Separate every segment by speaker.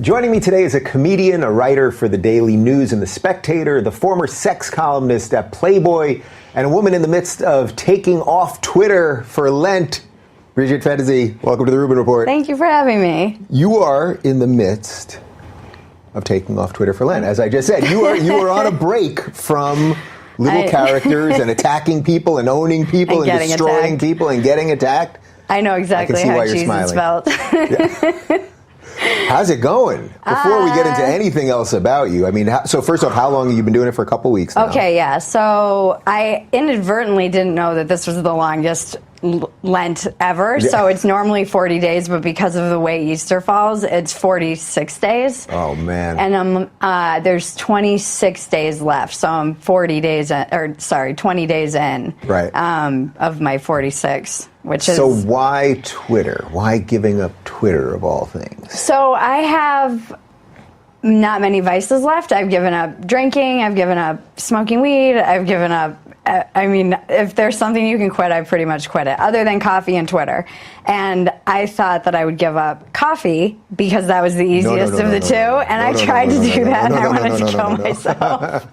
Speaker 1: Joining me today is a comedian, a writer for the Daily News and the Spectator, the former sex columnist at Playboy, and a woman in the midst of taking off Twitter for Lent. Bridget Fettezy, welcome to the Rubin Report.
Speaker 2: Thank you for having me.
Speaker 1: You are in the midst of taking off Twitter for Lent. As I just said, you are on a break from little characters and attacking people and owning people and destroying people and getting attacked.
Speaker 2: I know exactly how Jesus felt.
Speaker 1: Yeah. How's it going? Before we get into anything else about you, I mean, so first off, how long have you been doing it for? A couple weeks now.
Speaker 2: Okay, yeah. So I inadvertently didn't know that this was the longest Lent ever. Yeah. So it's normally 40 days, but because of the way Easter falls, it's 46 days.
Speaker 1: Oh, man.
Speaker 2: And there's 26 days left. So I'm 20 days in.
Speaker 1: Right.
Speaker 2: Of my 46. Which is,
Speaker 1: so why Twitter? Why giving up Twitter of all things?
Speaker 2: So I have not many vices left. I've given up drinking. I've given up smoking weed. I've given up, I mean, if there's something you can quit, I pretty much quit it, other than coffee and Twitter. And I thought that I would give up coffee because that was the easiest of the two. And I tried to do that, and I wanted to kill myself.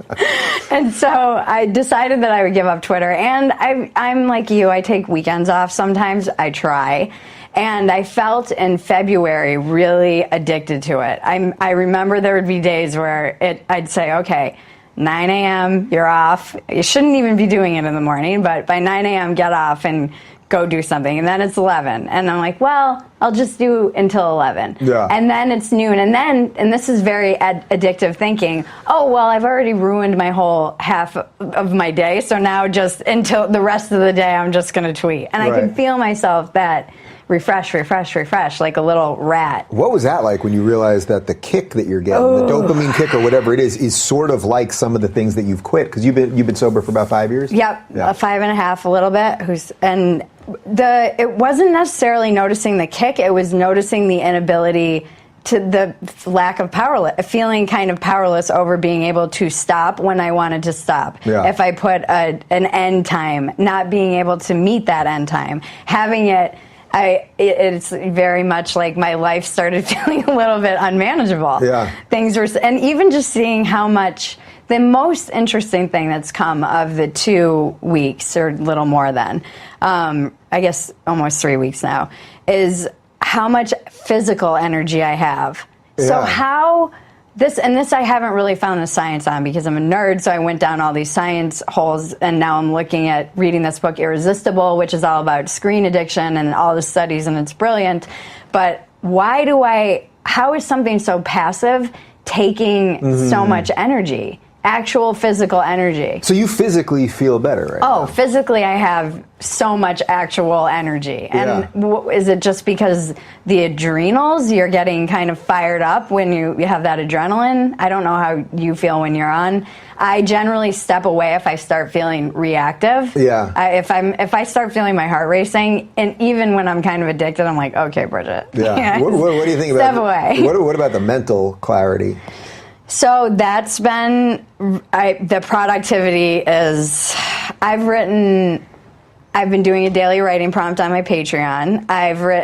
Speaker 2: And so I decided that I would give up Twitter. And I'm like you. I take weekends off sometimes. I try. And I felt in February really addicted to it. I remember there would be days where I'd say, okay, 9 a.m., you're off. You shouldn't even be doing it in the morning, but by 9 a.m., get off and go do something. And then it's 11. And I'm like, well, I'll just do until 11.
Speaker 1: Yeah.
Speaker 2: And then it's noon. And this is very addictive thinking, oh, well, I've already ruined my whole half of my day. So now just until the rest of the day, I'm just going to tweet. And I could feel myself that refresh, like a little rat.
Speaker 1: What was that like when you realized that the kick that you're getting, the dopamine kick or whatever it is sort of like some of the things that you've quit? Because you've been sober for about 5 years?
Speaker 2: Yep, yeah. 5.5, a little bit. It wasn't necessarily noticing the kick, it was noticing the inability to the lack of feeling kind of powerless over being able to stop when I wanted to stop.
Speaker 1: Yeah.
Speaker 2: If I put an end time, not being able to meet that end time, having it's very much like my life started feeling a little bit unmanageable.
Speaker 1: Yeah.
Speaker 2: And even just seeing how much, the most interesting thing that's come of the 2 weeks or little more than, I guess almost 3 weeks now, is how much physical energy I have.
Speaker 1: Yeah.
Speaker 2: So this I haven't really found the science on because I'm a nerd, so I went down all these science holes, and now I'm reading this book, Irresistible, which is all about screen addiction and all the studies, and it's brilliant. But how is something so passive taking so much energy? Actual physical energy.
Speaker 1: So you physically feel better, right?
Speaker 2: Oh, physically I have so much actual energy. And is it just because the adrenals, you're getting kind of fired up when you have that adrenaline? I don't know how you feel when you're on. I generally step away if I start feeling reactive.
Speaker 1: Yeah.
Speaker 2: If I start feeling my heart racing, and even when I'm kind of addicted, I'm like, okay, Bridget.
Speaker 1: Yeah. What do you think about
Speaker 2: step away.
Speaker 1: What about the mental clarity?
Speaker 2: So that's been, the productivity is, I've been doing a daily writing prompt on my Patreon.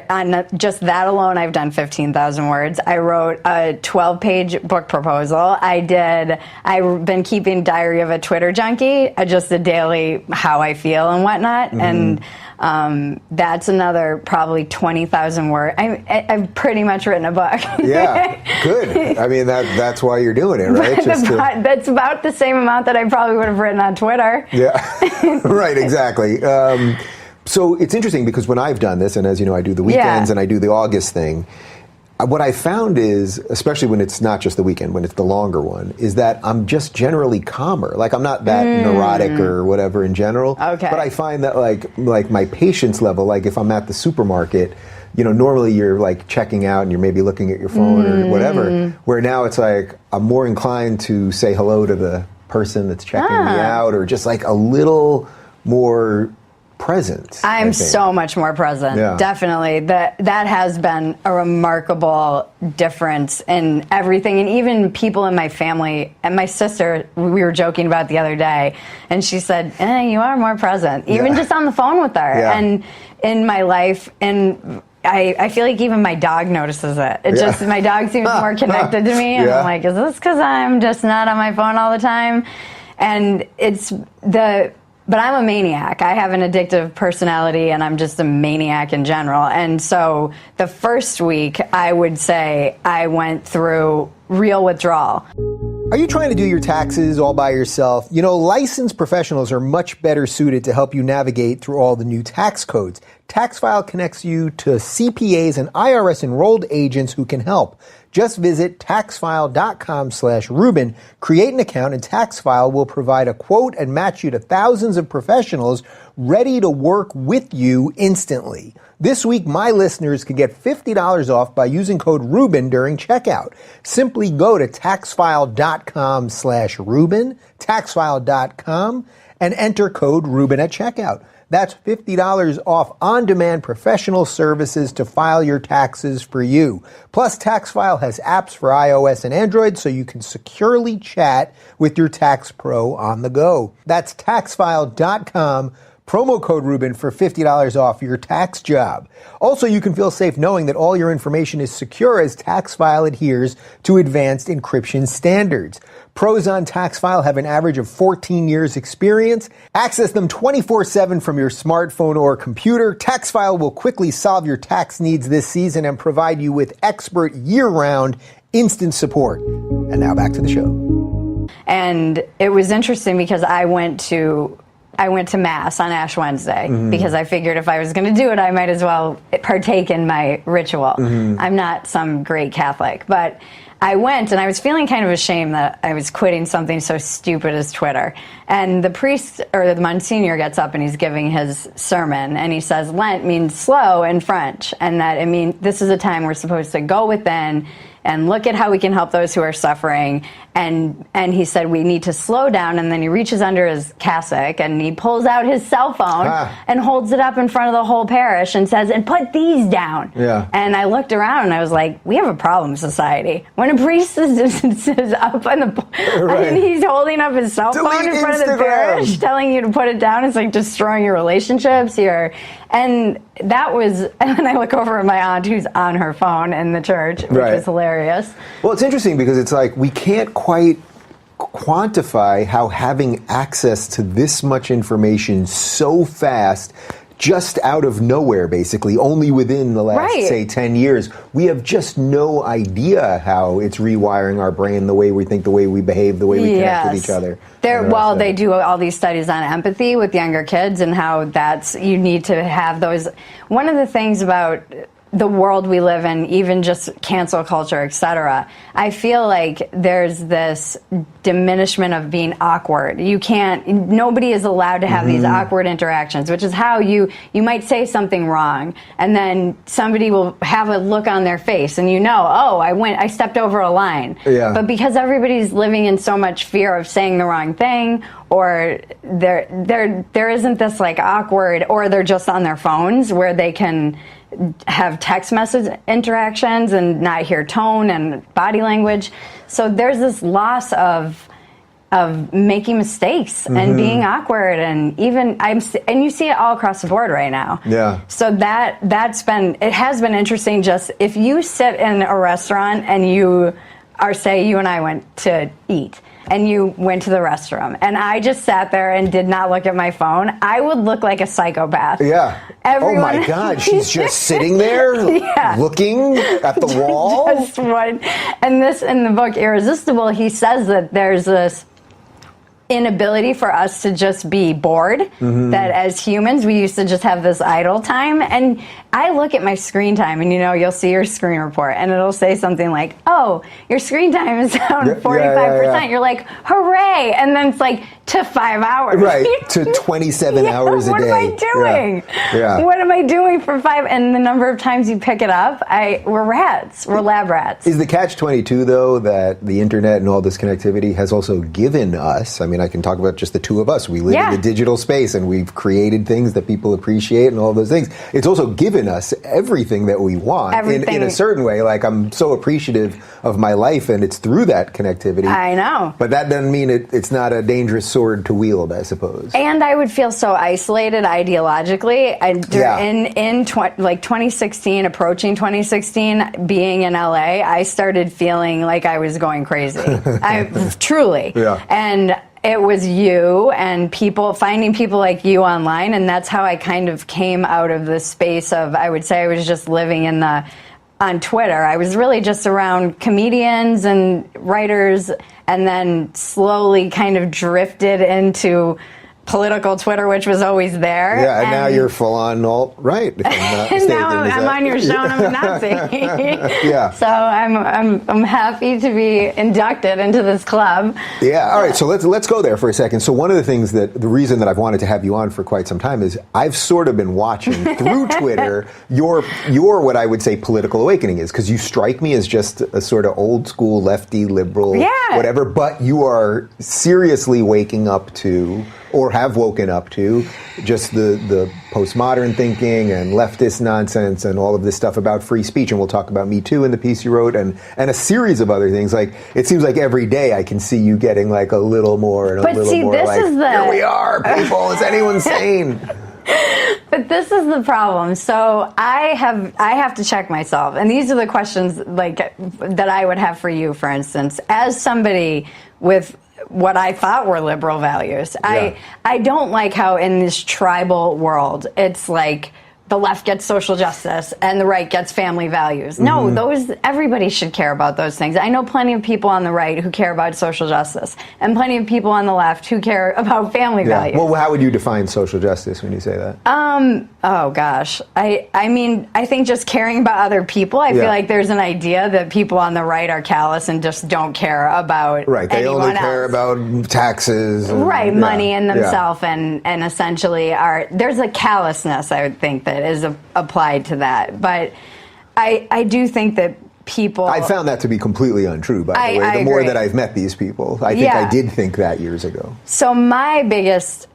Speaker 2: On just that alone, I've done 15,000 words. I wrote a 12-page book proposal. I've been keeping Diary of a Twitter Junkie, just a daily how I feel and whatnot. And that's another probably 20,000 words. I've pretty much written a book.
Speaker 1: Yeah, good. I mean, that's why you're doing it, right?
Speaker 2: That's about the same amount that I probably would have written on Twitter.
Speaker 1: Yeah, right, exactly. So it's interesting because when I've done this, and as you know, I do the weekends and I do the August thing, what I found is, especially when it's not just the weekend, when it's the longer one, is that I'm just generally calmer. Like, I'm not that neurotic or whatever in general.
Speaker 2: Okay.
Speaker 1: But I find that like my patience level, like if I'm at the supermarket, you know, normally you're like checking out and you're maybe looking at your phone or whatever, where now it's like I'm more inclined to say hello to the person that's checking me out, or just like a little more present.
Speaker 2: I'm so much more present. Yeah. Definitely. That has been a remarkable difference in everything. And even people in my family, and my sister, we were joking about the other day, and she said, you are more present, even just on the phone with her. Yeah. And in my life, and I feel like even my dog notices it. My dog seems more connected to me, and I'm like, is this because I'm just not on my phone all the time? And but I'm a maniac. I have an addictive personality, and I'm just a maniac in general. And so the first week, I would say I went through real withdrawal.
Speaker 1: Are you trying to do your taxes all by yourself? You know, licensed professionals are much better suited to help you navigate through all the new tax codes. TaxFile connects you to CPAs and IRS enrolled agents who can help. Just visit taxfile.com/Rubin, create an account, and TaxFile will provide a quote and match you to thousands of professionals ready to work with you instantly. This week, my listeners can get $50 off by using code Rubin during checkout. Simply go to taxfile.com/Rubin, taxfile.com, and enter code Rubin at checkout. That's $50 off on-demand professional services to file your taxes for you. Plus, TaxFile has apps for iOS and Android so you can securely chat with your tax pro on the go. That's taxfile.com. Promo code Rubin for $50 off your tax job. Also, you can feel safe knowing that all your information is secure as TaxFile adheres to advanced encryption standards. Pros on TaxFile have an average of 14 years experience. Access them 24/7 from your smartphone or computer. TaxFile will quickly solve your tax needs this season and provide you with expert year-round instant support. And now back to the show.
Speaker 2: And it was interesting because I went to Mass on Ash Wednesday because I figured if I was going to do it, I might as well partake in my ritual. I'm not some great Catholic, but I went and I was feeling kind of ashamed that I was quitting something so stupid as Twitter. And the priest, or the Monsignor, gets up and he's giving his sermon and he says Lent means slow in French, and that this is a time we're supposed to go within and look at how we can help those who are suffering. And he said we need to slow down, and then he reaches under his cassock and he pulls out his cell phone and holds it up in front of the whole parish and says, and put these down. Yeah. And I looked around and I was like, we have a problem, society. When a priest is up on the and he's holding up his cell phone in front of the parish telling you to put it down, it's like destroying your relationships here. And that was, and then I look over at my aunt who's on her phone in the church, which is hilarious.
Speaker 1: Well, it's interesting because it's like we can't quite quantify how having access to this much information so fast, just out of nowhere, basically, only within the last, say, 10 years, we have just no idea how it's rewiring our brain, the way we think, the way we behave, the way we connect with each other.
Speaker 2: They do all these studies on empathy with younger kids and how you need to have those. One of the things about the world we live in, even just cancel culture, etc., I feel like there's this diminishment of being awkward. Nobody is allowed to have these awkward interactions, which is how you might say something wrong, and then somebody will have a look on their face, and I stepped over a line. Yeah. But because everybody's living in so much fear of saying the wrong thing, or there isn't this like awkward, or they're just on their phones where they can have text message interactions and not hear tone and body language. So there's this loss of making mistakes and being awkward, and and you see it all across the board right now. Yeah. So it has been interesting. Just if you sit in a restaurant and you and I went to eat, and you went to the restroom, and I just sat there and did not look at my phone, I would look like a psychopath. Yeah. Oh my God, she's just sitting there looking at the wall? And this, in the book Irresistible, he says that there's this inability for us to just be bored, that as humans we used to just have this idle time. And I look at my screen time, and you'll see your screen report, and it'll say something like, oh, your screen time is down 45%. You're like, hooray. And then it's like, to 5 hours. Right, to 27 hours a day. What am I doing? Yeah. What am I doing for 5? And the number of times you pick it up, we're rats. We're lab rats.
Speaker 1: Is the catch-22, though, that the internet and all this connectivity has also given us, I mean, I can talk about just the two of us. We live in the digital space, and we've created things that people appreciate and all those things. It's also given us everything that we want in a certain way. Like, I'm so appreciative of my life, and it's through that connectivity.
Speaker 2: I know.
Speaker 1: But that doesn't mean it's not a dangerous sword to wield, I suppose.
Speaker 2: And I would feel so isolated ideologically. In 2016, approaching 2016, being in LA, I started feeling like I was going crazy. Truly.
Speaker 1: Yeah.
Speaker 2: And it was you and finding people like you online, and that's how I kind of came out of the space of, I would say I was just living on Twitter. I was really just around comedians and writers, and then slowly kind of drifted into political Twitter, which was always there.
Speaker 1: Yeah, and now you're full on alt-right.
Speaker 2: And now I'm on your show and I'm a Nazi.
Speaker 1: Yeah.
Speaker 2: So I'm happy to be inducted into this club.
Speaker 1: Yeah. All right. So let's go there for a second. So one of the things the reason that I've wanted to have you on for quite some time is I've sort of been watching through Twitter your what I would say political awakening is, because you strike me as just a sort of old school lefty liberal, whatever, but you are seriously waking up to, or have woken up to, just the postmodern thinking and leftist nonsense and all of this stuff about free speech. And we'll talk about Me Too in the piece you wrote, and a series of other things. Like, it seems like every day I can see you getting like a little more and a little more like, here we are, people, is anyone sane?
Speaker 2: But this is the problem. So I have to check myself. And these are the questions like that I would have for you, for instance, as somebody with what I thought were liberal values.
Speaker 1: Yeah.
Speaker 2: I don't like how in this tribal world, it's like the left gets social justice and the right gets family values. No, everybody should care about those things. I know plenty of people on the right who care about social justice, and plenty of people on the left who care about family values.
Speaker 1: Well, how would you define social justice when you say that?
Speaker 2: Oh gosh. I mean, I think just caring about other people. I feel like there's an idea that people on the right are callous and just don't care about
Speaker 1: They
Speaker 2: anyone
Speaker 1: only care
Speaker 2: else.
Speaker 1: about taxes. And,
Speaker 2: money and themselves, and essentially there's a callousness, I would think, that is applied to that. But I do think that people...
Speaker 1: I found that to be completely untrue, by the way. The more that I've met these people, I think I did think that years ago.
Speaker 2: So my biggest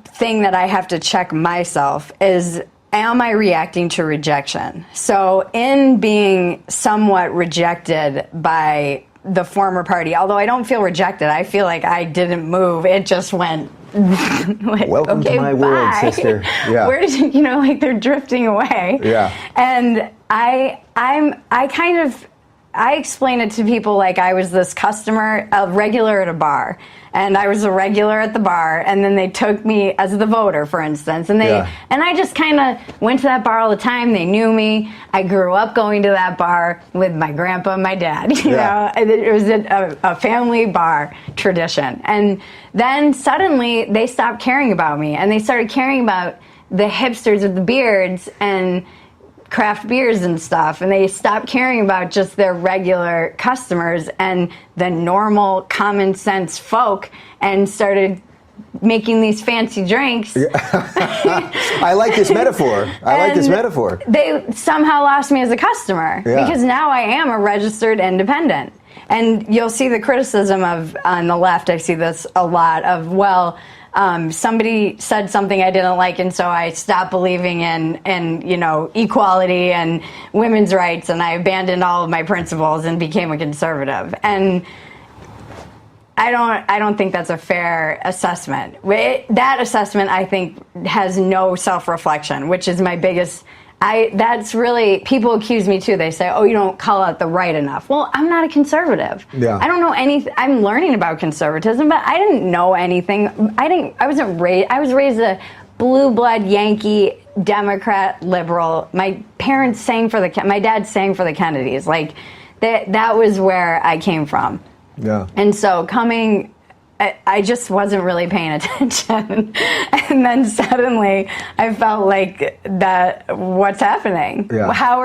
Speaker 2: thing that I have to check myself is, am I reacting to rejection? So in being somewhat rejected by the former party, although I don't feel rejected, I feel like I didn't move. It just went... like,
Speaker 1: welcome to my world, sister. Yeah.
Speaker 2: Where did like they're drifting away.
Speaker 1: Yeah.
Speaker 2: And I explain it to people like I was this customer, a regular at a bar, and I was a regular at the bar, and then they took me as the voter, for instance, and and I just kind of went to that bar all the time. They knew me. I grew up going to that bar with my grandpa and my dad. You know, it was a family bar tradition, and then suddenly they stopped caring about me, and they started caring about the hipsters with the beards and craft beers and stuff, and they stopped caring about just their regular customers and the normal common sense folk, and started making these fancy drinks.
Speaker 1: I like this metaphor. They
Speaker 2: somehow lost me as a customer because now I am a registered independent. And you'll see the criticism of, on the left, I see this a lot of, somebody said something I didn't like, and so I stopped believing in equality and women's rights, and I abandoned all of my principles and became a conservative. And I don't think that's a fair assessment. That assessment, I think, has no self-reflection, which is my biggest... that's really, people accuse me too. They say, oh, you don't call out the right enough. Well, I'm not a conservative.
Speaker 1: Yeah.
Speaker 2: I don't know anything. I'm learning about conservatism, but I didn't know anything. I was raised a blue blood Yankee, Democrat, liberal. My parents sang for my dad sang for the Kennedys. Like, that was where I came from.
Speaker 1: Yeah.
Speaker 2: And so I just wasn't really paying attention. And then suddenly I felt like what's happening?
Speaker 1: Yeah.
Speaker 2: How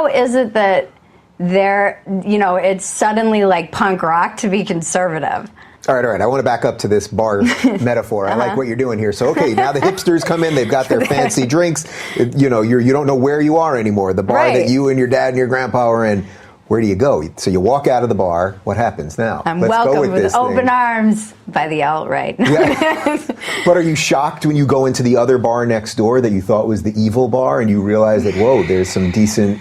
Speaker 2: is it that it's suddenly like punk rock to be conservative?
Speaker 1: All right. I want to back up to this bar metaphor. I like what you're doing here. So, okay, now the hipsters come in. They've got their fancy drinks. You don't know where you are anymore. The bar that you and your dad and your grandpa are in. Where do you go? So you walk out of the bar. What happens now?
Speaker 2: I'm welcomed with open arms by the alt-right.
Speaker 1: Yeah. But are you shocked when you go into the other bar next door that you thought was the evil bar, and you realize that, whoa, there's some decent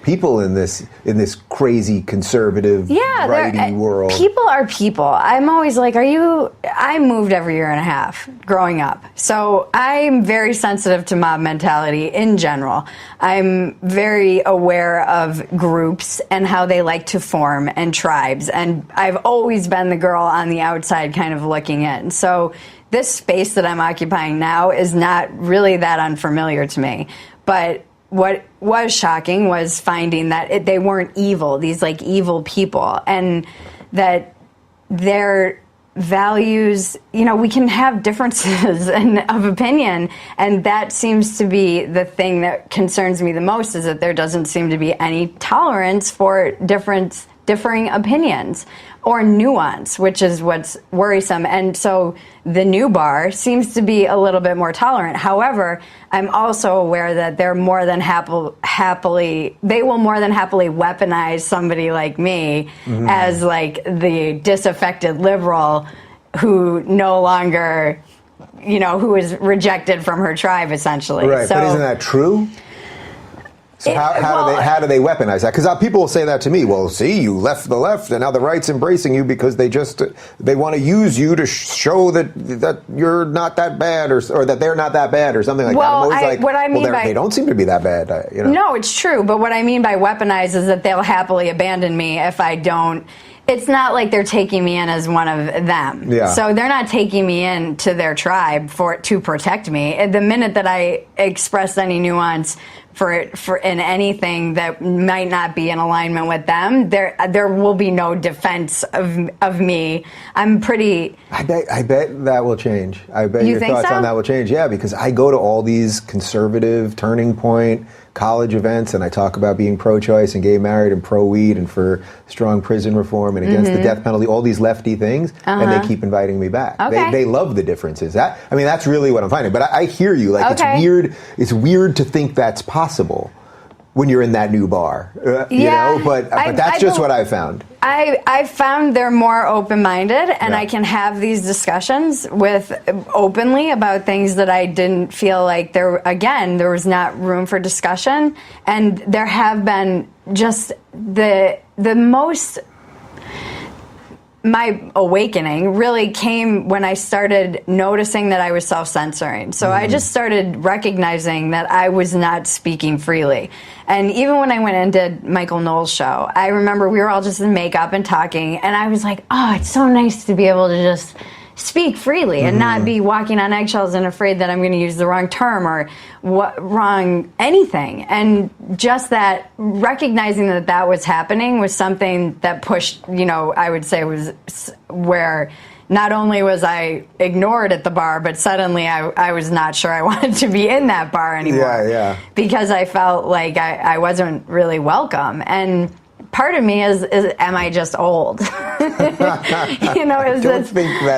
Speaker 1: people in this crazy conservative righty world.
Speaker 2: People are people. I'm always like, I moved every year and a half growing up. So I'm very sensitive to mob mentality in general. I'm very aware of groups and how they like to form and tribes. And I've always been the girl on the outside kind of looking in. So this space that I'm occupying now is not really that unfamiliar to me. But what was shocking was finding that they weren't evil, these like evil people, and that their values, we can have differences of opinion, and that seems to be the thing that concerns me the most, is that there doesn't seem to be any tolerance for differing opinions or nuance, which is what's worrisome. And so the new bar seems to be a little bit more tolerant. However, I'm also aware that they're more than happily weaponize somebody like me as like the disaffected liberal who no longer, who is rejected from her tribe, essentially.
Speaker 1: Right, but isn't that true? So how do they weaponize that? Because people will say that to me. Well, see, you left the left, and now the right's embracing you because they want to use you to show that you're not that bad, or that they're not that bad, or something like that. I'm always they don't seem to be that bad.
Speaker 2: No, it's true. But what I mean by weaponize is that they'll happily abandon me if I don't. It's not like they're taking me in as one of them.
Speaker 1: Yeah.
Speaker 2: So they're not taking me in to their tribe to protect me. The minute that I express any nuance for in anything that might not be in alignment with them, there will be no defense of me. I'm pretty.
Speaker 1: I bet that will change. I bet your thoughts on that will change. Yeah, because I go to all these conservative Turning Point college events, and I talk about being pro-choice and gay marriage and pro-weed and for strong prison reform and against the death penalty, all these lefty things, and they keep inviting me back.
Speaker 2: Okay.
Speaker 1: They love the differences. That's really what I'm finding. But I hear you. Like, it's weird to think that's possible when you're in that new bar. But that's just what I found.
Speaker 2: I found they're more open-minded, and I can have these discussions openly about things that I didn't feel like there was not room for discussion. And there have been just the most. My awakening really came when I started noticing that I was self-censoring. So I just started recognizing that I was not speaking freely. And even when I went and did Michael Knowles' show, I remember we were all just in makeup and talking, and I was like, oh, it's so nice to be able to just speak freely and not be walking on eggshells and afraid that I'm going to use the wrong term or wrong anything. And just that, recognizing that was happening was something that pushed, I would say was where not only was I ignored at the bar, but suddenly I was not sure I wanted to be in that bar anymore.
Speaker 1: Yeah.
Speaker 2: Because I felt like I wasn't really welcome. And part of me is am I just old?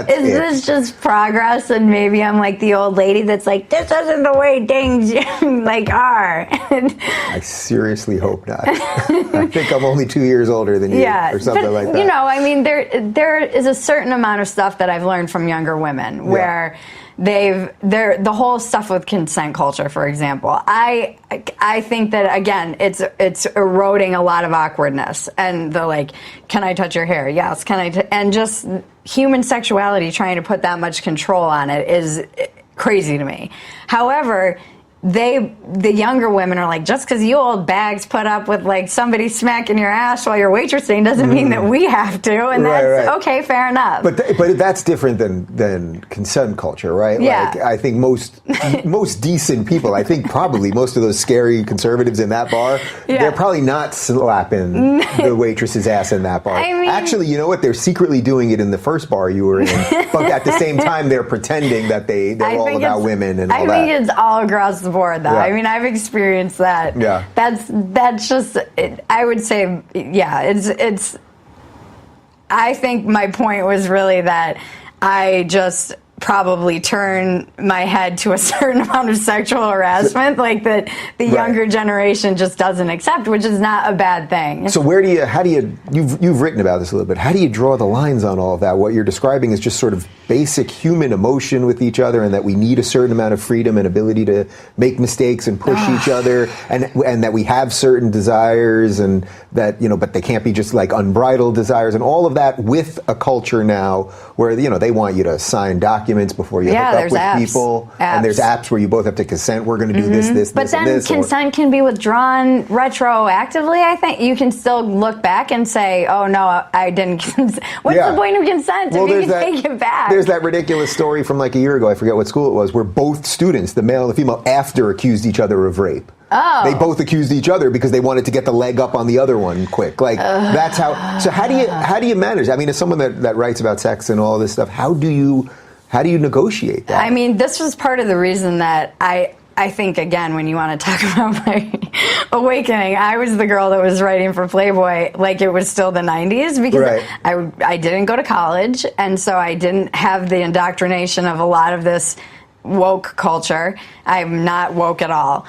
Speaker 2: This just progress, and maybe I'm like the old lady that's like, this isn't the way things are.
Speaker 1: I seriously hope not. I think I'm only 2 years older than you, or something like that.
Speaker 2: There is a certain amount of stuff that I've learned from younger women where the whole stuff with consent culture, for example. I think that, again, it's eroding a lot of awkwardness, and can I touch your hair? Yes. And just human sexuality, trying to put that much control on it is crazy to me. However, the younger women are like, just because you old bags put up with somebody smacking your ass while you're waitressing doesn't mean that we have to, and that's okay, fair enough.
Speaker 1: But that's different than consent culture, right?
Speaker 2: Yeah.
Speaker 1: I think most decent people, I think probably most of those scary conservatives in that bar, they're probably not slapping the waitress's ass in that bar. Actually, you know what? They're secretly doing it in the first bar you were in, but at the same time they're pretending that they're all about women and all that.
Speaker 2: I think it's all across the board, though.
Speaker 1: Yeah.
Speaker 2: I've experienced that.
Speaker 1: Yeah.
Speaker 2: That's just, I would say, it's, I think my point was really that I just probably turn my head to a certain amount of sexual harassment, like that the younger generation just doesn't accept, which is not a bad thing.
Speaker 1: So you've written about this a little bit, how do you draw the lines on all of that? What you're describing is just sort of basic human emotion with each other, and that we need a certain amount of freedom and ability to make mistakes and push each other, and that we have certain desires, and that, but they can't be just like unbridled desires, and all of that with a culture now where, they want you to sign documents before you hook up with
Speaker 2: apps.
Speaker 1: people. And there's apps where you both have to consent. We're going to do this,
Speaker 2: but then
Speaker 1: and this.
Speaker 2: Consent can be withdrawn retroactively, I think. You can still look back and say, oh, no, I didn't consent. What's the point of consent if you can take it back?
Speaker 1: There's that ridiculous story from like a year ago, I forget what school it was, where both students, the male and the female, after accused each other of rape.
Speaker 2: Oh.
Speaker 1: They both accused each other because they wanted to get the leg up on the other one quick. Like, that's how. So how do you manage? I mean, as someone that writes about sex and all this stuff, how do you negotiate that?
Speaker 2: I mean, this was part of the reason that I think, again, when you want to talk about my awakening, I was the girl that was writing for Playboy like it was still the 90s, because I didn't go to college, and so I didn't have the indoctrination of a lot of this woke culture. I'm not woke at all.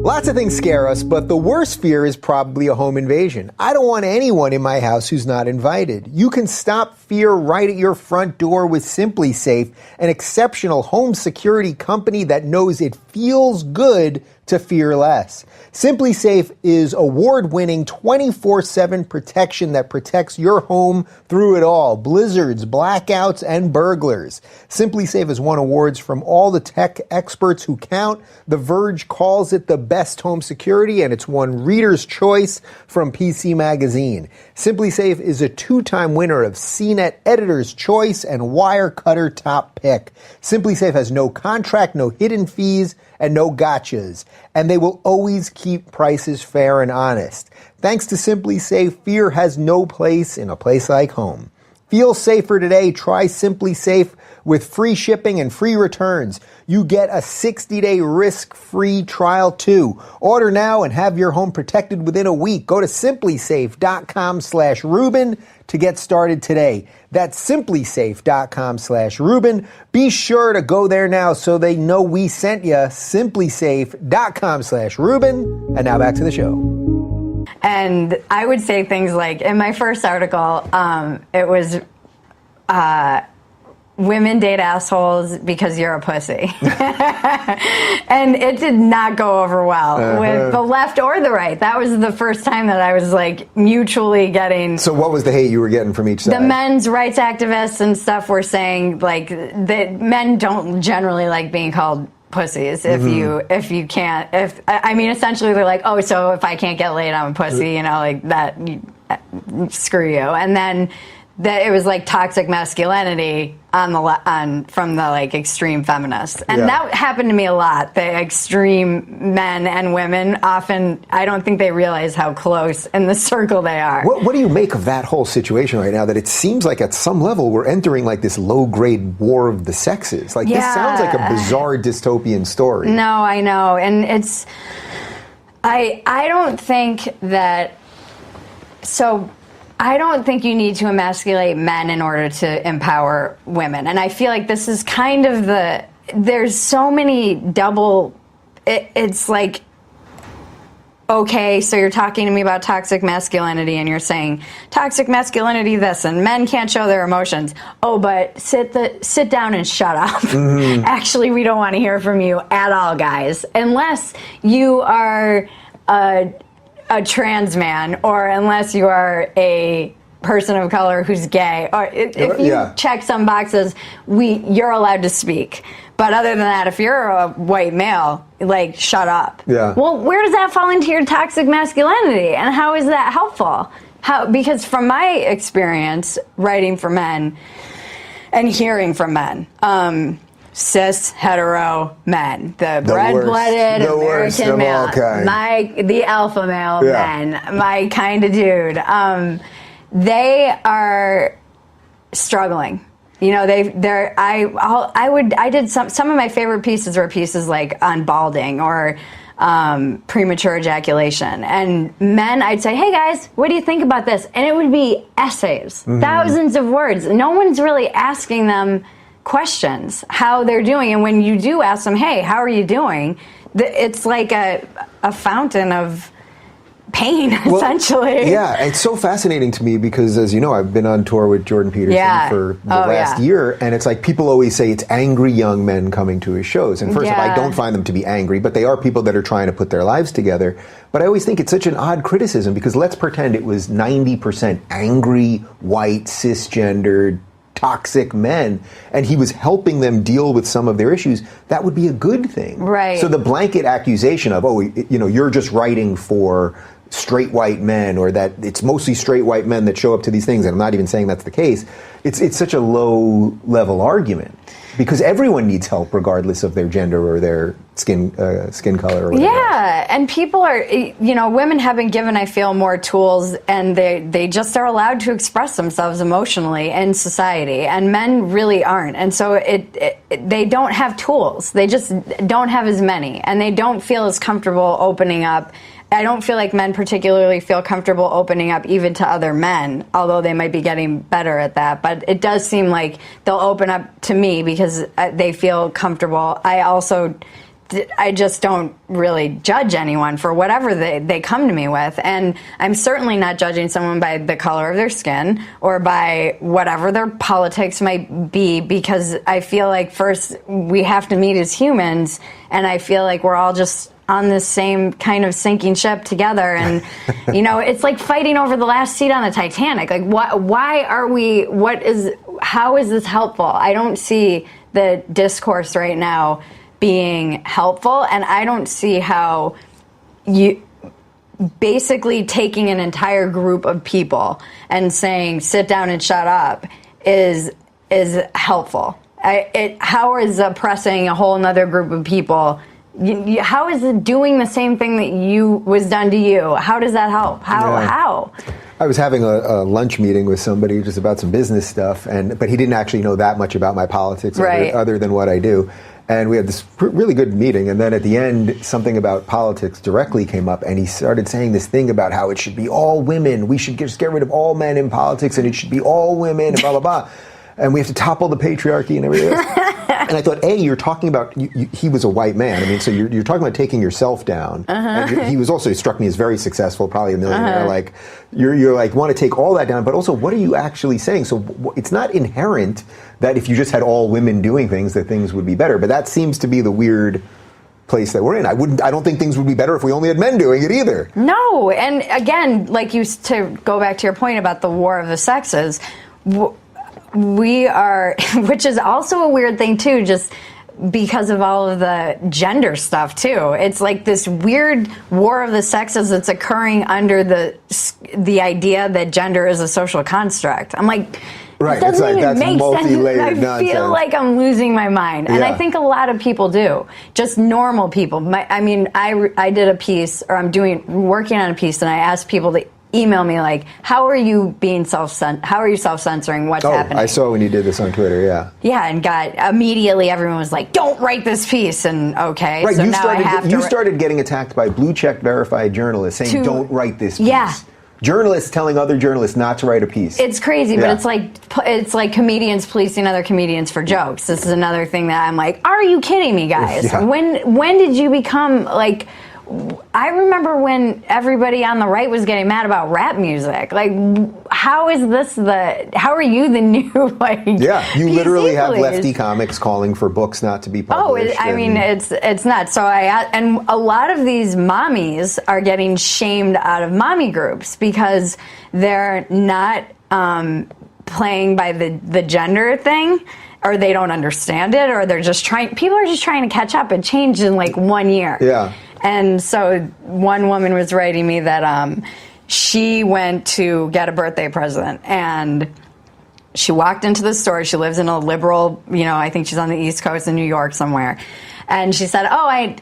Speaker 1: Lots of things scare us, but the worst fear is probably a home invasion. I don't want anyone in my house who's not invited. You can stop fear right at your front door with Simply Safe, an exceptional home security company that knows it feels good to fear less. Simply Safe is award-winning 24/7 protection that protects your home through it all: blizzards, blackouts, and burglars. Simply Safe has won awards from all the tech experts who count. The Verge calls it the best home security, and it's won Reader's Choice from PC Magazine. Simply Safe is a 2-time winner of CNET Editor's Choice and Wirecutter Top Pick. Simply Safe has no contract, no hidden fees, and no gotchas. And they will always keep prices fair and honest. Thanks to Simply Safe, fear has no place in a place like home. Feel safer today. Try Simply Safe with free shipping and free returns. You get a 60-day risk-free trial too. Order now and have your home protected within a week. Go to simplysafe.com/Rubin to get started today. That's simplysafe.com/Rubin. Be sure to go there now so they know we sent you. Simplysafe.com/Rubin. And now back to the show.
Speaker 2: And I would say things like, in my first article, it was, women date assholes because you're a pussy. And it did not go over well with the left or the right. That was the first time that I was like mutually getting.
Speaker 1: So what was the hate you were getting from each side?
Speaker 2: The men's rights activists and stuff were saying like that men don't generally like being called pussies if you can't, I mean, essentially they're like, oh, so if I can't get laid, I'm a pussy, like that, screw you. And then it was like toxic masculinity from the like extreme feminists, and that happened to me a lot. The extreme men and women often, I don't think they realize how close in the circle they are.
Speaker 1: What do you make of that whole situation right now? That it seems like at some level we're entering like this low-grade war of the sexes. Like this sounds like a bizarre dystopian story.
Speaker 2: No, I know, and it's I don't think that. So I don't think you need to emasculate men in order to empower women. And I feel like this is kind of there's so many it's like, okay, so you're talking to me about toxic masculinity and you're saying toxic masculinity this, and men can't show their emotions. Oh, but sit down and shut up. Actually, we don't want to hear from you at all, guys, unless you are a trans man, or unless you are a person of color who's gay, or if you check some boxes, you're allowed to speak. But other than that, if you're a white male, like, shut up. Yeah. Well, where does that fall into your toxic masculinity, and how is that helpful? Because from my experience writing for men and hearing from men, cis hetero men, the red-blooded American male, the alpha male men, my kind of dude, they are struggling. I did some of my favorite pieces were pieces like on balding or premature ejaculation, and men, I'd say, hey guys, what do you think about this? And it would be essays, thousands of words. No one's really asking them questions how they're doing. And when you do ask them, hey, how are you doing? It's like a fountain of pain, essentially.
Speaker 1: Yeah, it's so fascinating to me because, as you know, I've been on tour with Jordan Peterson for the last year, and it's like people always say it's angry young men coming to his shows. And first of all, I don't find them to be angry, but they are people that are trying to put their lives together. But I always think it's such an odd criticism because let's pretend it was 90% angry, white, cisgendered, toxic men, and he was helping them deal with some of their issues. That would be a good thing.
Speaker 2: Right.
Speaker 1: So the blanket accusation of, you're just writing for straight white men, or that it's mostly straight white men that show up to these things, and I'm not even saying that's the case. It's such a low level argument because everyone needs help regardless of their gender or their skin color or whatever.
Speaker 2: Yeah, and people are, women have been given, I feel, more tools, and they just are allowed to express themselves emotionally in society, and men really aren't. And so they don't have tools. They just don't have as many, and they don't feel as comfortable opening up. I don't feel like men particularly feel comfortable opening up even to other men, although they might be getting better at that. But it does seem like they'll open up to me because they feel comfortable. I just don't really judge anyone for whatever they come to me with. And I'm certainly not judging someone by the color of their skin or by whatever their politics might be, because I feel like first we have to meet as humans, and I feel like we're all just on this same kind of sinking ship together. And, it's like fighting over the last seat on the Titanic. Like, how is this helpful? I don't see the discourse right now being helpful, and I don't see how you basically taking an entire group of people and saying sit down and shut up is helpful. How is oppressing a whole other group of people? How is it doing the same thing that was done to you? How does that help? How?
Speaker 1: I was having a lunch meeting with somebody just about some business stuff, but he didn't actually know that much about my politics other than what I do. And we had this really good meeting, and then at the end, something about politics directly came up, and he started saying this thing about how it should be all women. We should just get rid of all men in politics, and it should be all women, and blah, blah, blah. And we have to topple the patriarchy and everything else. And I thought, you're talking about, he was a white man. I mean, so you're talking about taking yourself down. And he was also, struck me as very successful, probably a millionaire. Like, you're like, want to take all that down, but also, what are you actually saying? So it's not inherent that if you just had all women doing things, that things would be better. But that seems to be the weird place that we're in. I don't think things would be better if we only had men doing it either.
Speaker 2: No, and again, to go back to your point about the war of the sexes, we are, which is also a weird thing too, just because of all of the gender stuff too. It's like this weird war of the sexes that's occurring under the idea that gender is a social construct. I'm like,
Speaker 1: right,
Speaker 2: it doesn't
Speaker 1: it's like,
Speaker 2: even make sense.
Speaker 1: I
Speaker 2: feel like I'm losing my mind. And I think a lot of people do. Just normal people. I did a piece, or I'm working on a piece, and I asked people to email me like, how are you self-censoring? What's happening?
Speaker 1: I saw when you did this on Twitter, yeah,
Speaker 2: and immediately everyone was like, don't write this piece. And okay,
Speaker 1: right,
Speaker 2: so you
Speaker 1: started getting attacked by blue check verified journalists saying don't write this piece. Journalists telling other journalists not to write a piece.
Speaker 2: It's crazy, but it's like comedians policing other comedians for jokes. This is another thing that I'm like, are you kidding me, guys?
Speaker 1: Yeah.
Speaker 2: When did you become like? I remember when everybody on the right was getting mad about rap music. Like, how are you the new, like,
Speaker 1: yeah, you literally have
Speaker 2: police?
Speaker 1: lefty comics calling for books not to be published.
Speaker 2: It's nuts. So and a lot of these mommies are getting shamed out of mommy groups because they're not playing by the gender thing, or they don't understand it, or people are just trying to catch up. It changed in like 1 year.
Speaker 1: Yeah.
Speaker 2: And so one woman was writing me that she went to get a birthday present, and she walked into the store. She lives in a liberal, I think she's on the East Coast in New York somewhere. And she said,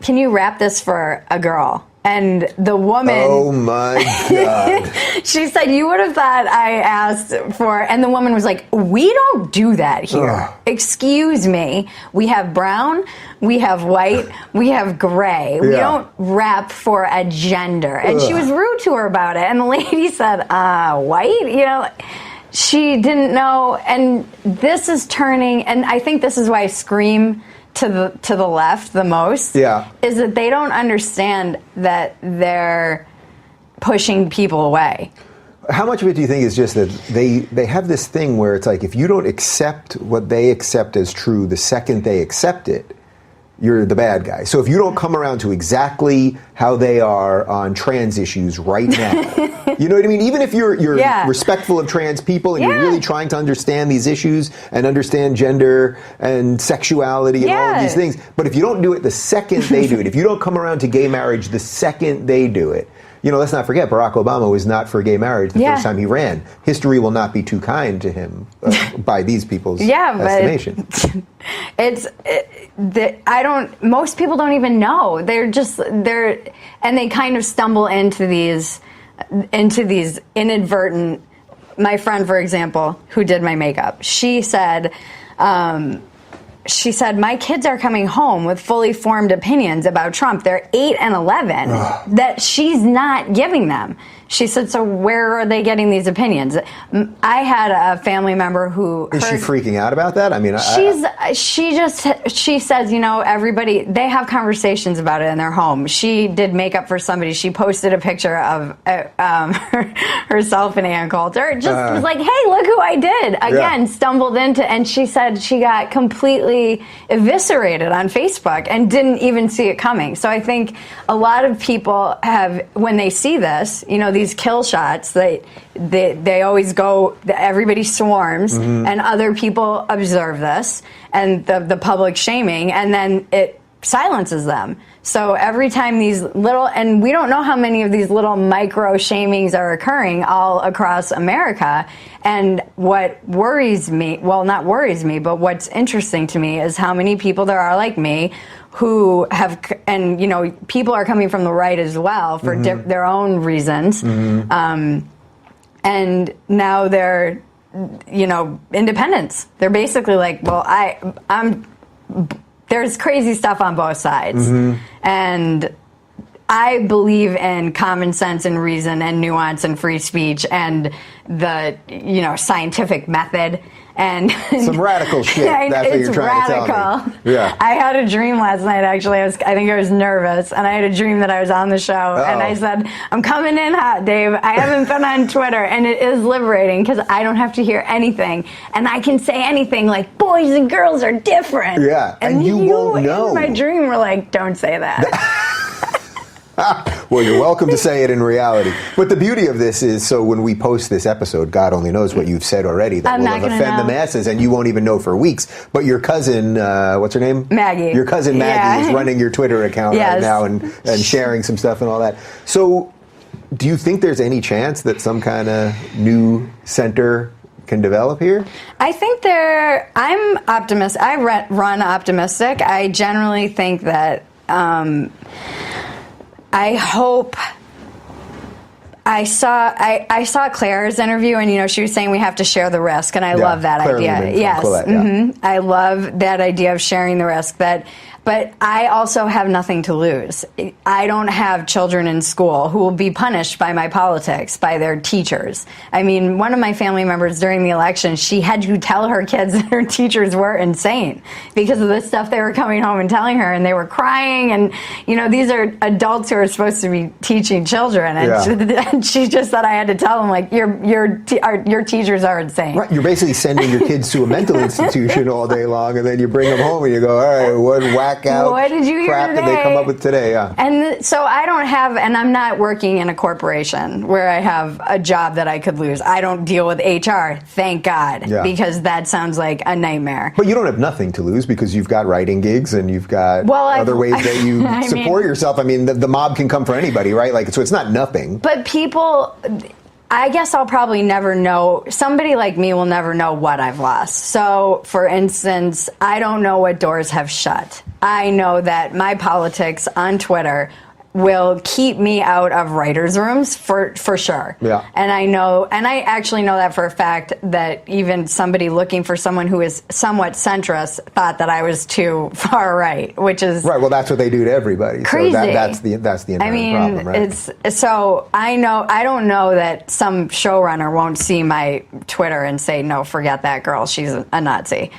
Speaker 2: can you wrap this for a girl? And the woman...
Speaker 1: Oh, my God.
Speaker 2: She said, you would have thought I asked for... And the woman was like, we don't do that here. Ugh. Excuse me. We have brown, we have white, we have gray. Yeah. We don't rap for a gender. And she was rude to her about it. And the lady said, white? she didn't know, and this is turning, and I think this is why I scream to the left the most, is that they don't understand that they're pushing people away.
Speaker 1: How much of it do you think is just that they have this thing where it's like, if you don't accept what they accept as true the second they accept it, you're the bad guy. So if you don't come around to exactly how they are on trans issues right now, you know what I mean? Even if you're respectful of trans people and you're really trying to understand these issues and understand gender and sexuality and all of these things, but if you don't do it the second they do it, if you don't come around to gay marriage the second they do it, you know, let's not forget, Barack Obama was not for gay marriage the first time he ran. History will not be too kind to him by these people's estimation. Most people don't even know. And they kind of stumble into these inadvertent. My friend, for example, who did my makeup, she said, my kids are coming home with fully formed opinions about Trump. They're 8 and 11 that she's not giving them. She said, so where are they getting these opinions? I had a family member who... Is she freaking out about that? I mean,
Speaker 2: she says, you know, everybody, they have conversations about it in their home. She did makeup for somebody. She posted a picture of herself and Ann Coulter. Just was like, hey, look who I did. Again, stumbled into, and she said she got completely eviscerated on Facebook and didn't even see it coming. So I think a lot of people have, when they see this, you know, these kill shots, they always go, everybody swarms, and other people observe this, and the public shaming, and then it silences them. So every time these little, and we don't know how many of these little micro shamings are occurring all across America, and what worries me, well, not worries me, but what's interesting to me is how many people there are like me who have, and you know, people are coming from the right as well for their own reasons, and now they're, you know, independents. They're basically like, well, there's crazy stuff on both sides, and I believe in common sense and reason and nuance and free speech and the, you know, scientific method. And
Speaker 1: some radical shit. That's what you're trying to tell me. Yeah.
Speaker 2: I had a dream last night, actually. I think I was nervous, and I had a dream that I was on the show, and I said, I'm coming in hot, Dave. I haven't been on Twitter, and it is liberating because I don't have to hear anything, and I can say anything like, boys and girls are different.
Speaker 1: Yeah, and you won't know.
Speaker 2: In my dream were like, don't say that.
Speaker 1: Well, you're welcome to say it in reality. But the beauty of this is, so when we post this episode, God only knows what you've said already that will have offended the masses, and you won't even know for weeks. But your cousin, what's her name?
Speaker 2: Maggie.
Speaker 1: Your cousin Maggie is running your Twitter account right now and sharing some stuff and all that. So do you think there's any chance that some kind of new center can develop here?
Speaker 2: I think I'm optimistic. I run optimistic. I generally think that I hope. I saw Claire's interview, and you know, she was saying we have to share the risk, and I love that idea. Yes, Colette, I love that idea of sharing the risk. But I also have nothing to lose. I don't have children in school who will be punished by my politics, by their teachers. I mean, one of my family members during the election, she had to tell her kids that her teachers were insane because of the stuff they were coming home and telling her, and they were crying. And, you know, these are adults who are supposed to be teaching children. And she just said I had to tell them, like, your teachers are insane.
Speaker 1: Right. You're basically sending your kids to a mental institution all day long, and then you bring them home and you go, all right, what whack out
Speaker 2: what did you hear
Speaker 1: crap
Speaker 2: today?
Speaker 1: Did they come up with today?
Speaker 2: And so I don't have, and I'm not working in a corporation where I have a job that I could lose. I don't deal with HR, thank God, because that sounds like a nightmare.
Speaker 1: But you don't have nothing to lose because you've got writing gigs and you've got other ways that you support yourself. I mean, the mob can come for anybody, right? Like, so it's not nothing.
Speaker 2: But people, I guess I'll probably never know. Somebody like me will never know what I've lost. So, for instance, I don't know what doors have shut. I know that my politics on Twitter will keep me out of writers' rooms for sure.
Speaker 1: Yeah.
Speaker 2: And I actually know that for a fact that even somebody looking for someone who is somewhat centrist thought that I was too far right, which is
Speaker 1: right. Well, that's what they do to everybody.
Speaker 2: Crazy.
Speaker 1: So that's the inherent problem, right?
Speaker 2: So I don't know that some showrunner won't see my Twitter and say, no, forget that girl, she's a Nazi.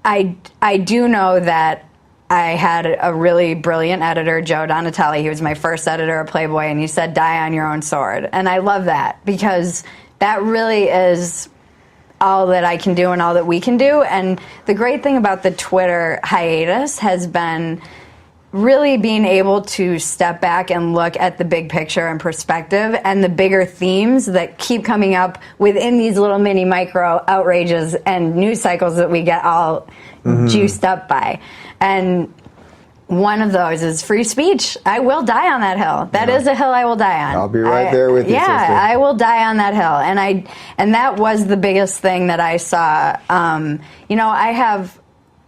Speaker 2: I do know that I had a really brilliant editor, Joe Donatelli. He was my first editor of Playboy, and he said, die on your own sword. And I love that, because that really is all that I can do and all that we can do. And the great thing about the Twitter hiatus has been really being able to step back and look at the big picture and perspective and the bigger themes that keep coming up within these little mini micro outrages and news cycles that we get all juiced up by. And one of those is free speech. I will die on that hill. That is a hill I will die on.
Speaker 1: I'll be right there with you, sister.
Speaker 2: Yeah, I will die on that hill. And that was the biggest thing that I saw. I have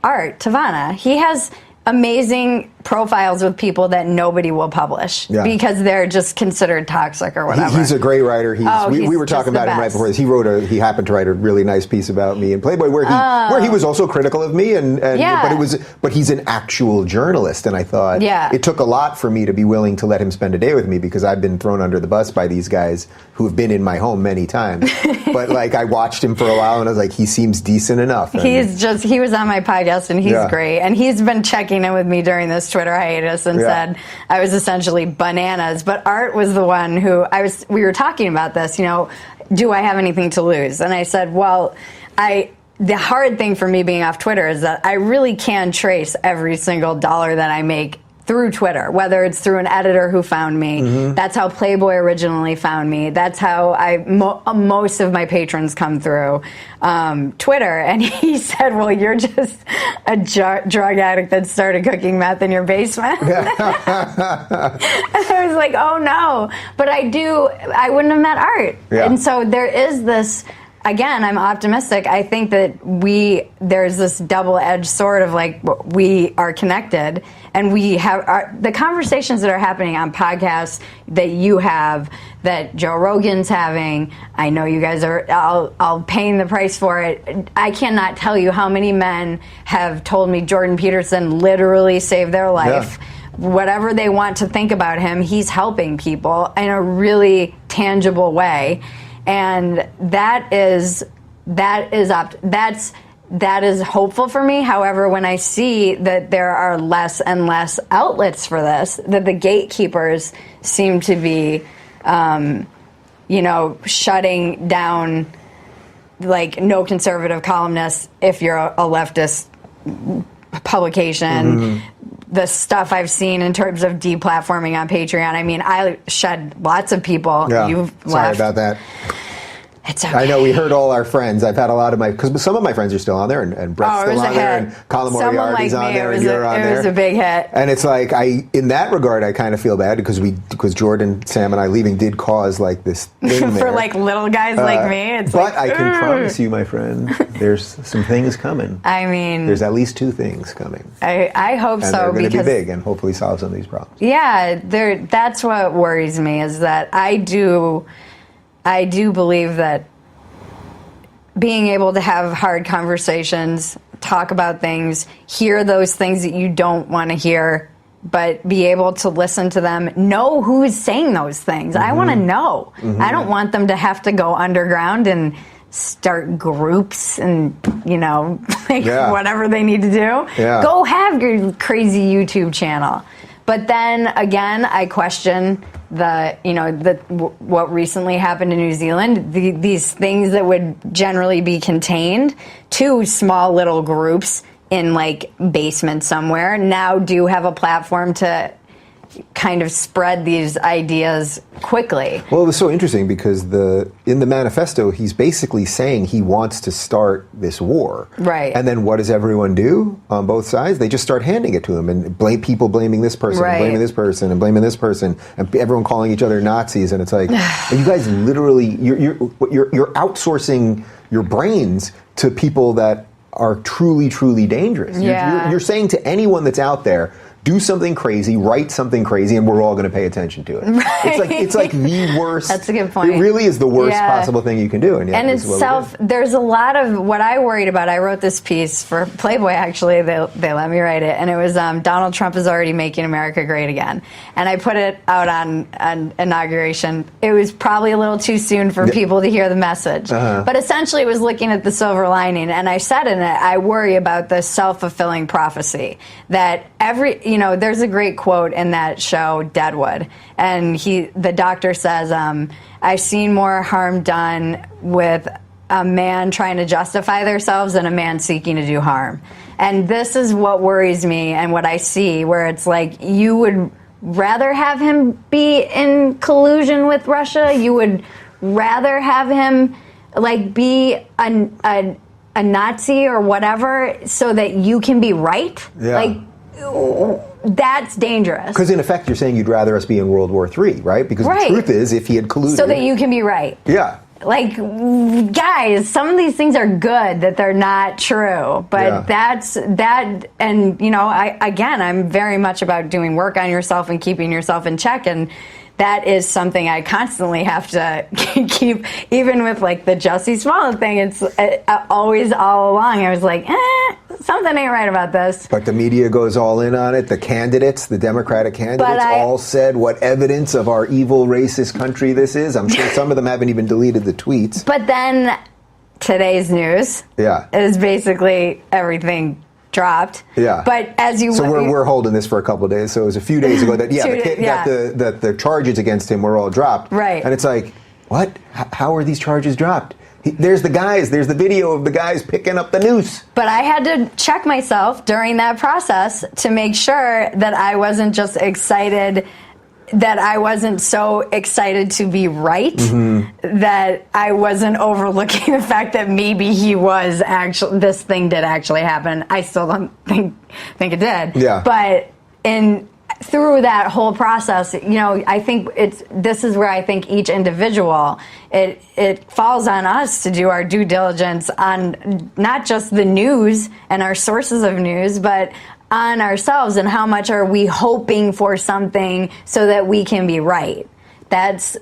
Speaker 2: Art Tavana. He has amazing profiles with people that nobody will publish because they're just considered toxic or whatever.
Speaker 1: He's a great writer. We were talking about him right before this. He happened to write a really nice piece about me in Playboy where he was also critical of me but he's an actual journalist, and I thought it took a lot for me to be willing to let him spend a day with me, because I've been thrown under the bus by these guys who have been in my home many times. But I watched him for a while and I was like, he seems decent enough. And
Speaker 2: he was on my podcast and he's great, and he's been checking in with me during this Twitter hiatus and said I was essentially bananas. But Art was the one who we were talking about this, do I have anything to lose? And I said, well, the hard thing for me being off Twitter is that I really can trace every single dollar that I make through Twitter, whether it's through an editor who found me. That's how Playboy originally found me. That's how most of my patrons come through Twitter. And he said, well, you're just a drug addict that started cooking meth in your basement. And I was like, oh no. But I wouldn't have met Art. And so there is this, again, I'm optimistic. I think that there's this double-edged sword of we are connected, and we have the conversations that are happening on podcasts that you have, that Joe Rogan's having. I know you guys are all paying the price for it. I cannot tell you how many men have told me Jordan Peterson literally saved their life. Whatever they want to think about him, he's helping people in a really tangible way. And that is hopeful for me. However, when I see that there are less and less outlets for this, that the gatekeepers seem to be, shutting down, no conservative columnists if you're a leftist publication. The stuff I've seen in terms of deplatforming on Patreon. I mean, I shed lots of people.
Speaker 1: Yeah.
Speaker 2: You've
Speaker 1: Sorry
Speaker 2: left.
Speaker 1: about that.
Speaker 2: It's okay.
Speaker 1: I know, we heard all our friends. I've had a lot of because some of my friends are still on there, and Brett's still on there, and Colin Moriarty's on there, and you're on there.
Speaker 2: It was a big hit.
Speaker 1: And it's in that regard, I kind of feel bad because Jordan, Sam, and I leaving did cause this thing
Speaker 2: for
Speaker 1: there.
Speaker 2: Little guys like me.
Speaker 1: But I can promise you, my friend, there's some things coming.
Speaker 2: I mean,
Speaker 1: there's at least 2 things coming.
Speaker 2: I hope
Speaker 1: and
Speaker 2: so.
Speaker 1: They're going to be big and hopefully solve some of these problems.
Speaker 2: Yeah, that's what worries me, is that I do believe that being able to have hard conversations, talk about things, hear those things that you don't want to hear, but be able to listen to them, know who's saying those things. I want to know. I don't want them to have to go underground and start groups and, whatever they need to do. Yeah. Go have your crazy YouTube channel. But then again, I question what recently happened in New Zealand. These things that would generally be contained to small little groups in basement somewhere now do have a platform to kind of spread these ideas quickly.
Speaker 1: Well, it was so interesting because in the manifesto, he's basically saying he wants to start this war.
Speaker 2: Right.
Speaker 1: And then what does everyone do on both sides? They just start handing it to him and people blaming this person, and blaming this person, and blaming this person, and everyone calling each other Nazis. And it's you guys literally, you're outsourcing your brains to people that are truly, truly dangerous.
Speaker 2: Yeah.
Speaker 1: You're saying to anyone that's out there, do something crazy, write something crazy, and we're all going to pay attention to it.
Speaker 2: Right.
Speaker 1: It's like the worst.
Speaker 2: That's a good point.
Speaker 1: It really is the worst possible thing you can do.
Speaker 2: And it's there's a lot of what I worried about. I wrote this piece for Playboy, actually. They let me write it. And it was Donald Trump is already making America great again. And I put it out on inauguration. It was probably a little too soon for people to hear the message. But essentially it was looking at the silver lining. And I said in it, I worry about the self-fulfilling prophecy that there's a great quote in that show, Deadwood, and the doctor says, I've seen more harm done with a man trying to justify themselves than a man seeking to do harm. And this is what worries me and what I see, where it's like you would rather have him be in collusion with Russia, you would rather have him like be a Nazi or whatever so that you can be right. Like, that's dangerous. Because
Speaker 1: in effect, you're saying you'd rather us be in World War III, right? Because the truth is, if he had colluded...
Speaker 2: So that you can be right.
Speaker 1: Yeah.
Speaker 2: Like, guys, some of these things are good that they're not true. But and, I'm very much about doing work on yourself and keeping yourself in check. And that is something I constantly have to keep, even with like the Jussie Smollett thing. It's always all along. I was like, something ain't right about this.
Speaker 1: But the media goes all in on it. The candidates, the Democratic candidates, all said what evidence of our evil, racist country this is. I'm sure some of them haven't even deleted the tweets.
Speaker 2: But then today's news is basically everything dropped.
Speaker 1: Yeah.
Speaker 2: But as you...
Speaker 1: So we're holding this for a couple of days. So it was a few days ago that, the charges against him were all dropped.
Speaker 2: Right.
Speaker 1: And it's like, what? How are these charges dropped? There's the video of the guys picking up the noose.
Speaker 2: But I had to check myself during that process to make sure that I wasn't just excited, that I wasn't so excited to be right, that I wasn't overlooking the fact that maybe this thing did actually happen. I still don't think it did.
Speaker 1: Yeah.
Speaker 2: But through that whole process, I think this is where I think each individual, it falls on us to do our due diligence on not just the news and our sources of news, but on ourselves and how much are we hoping for something so that we can be right. That's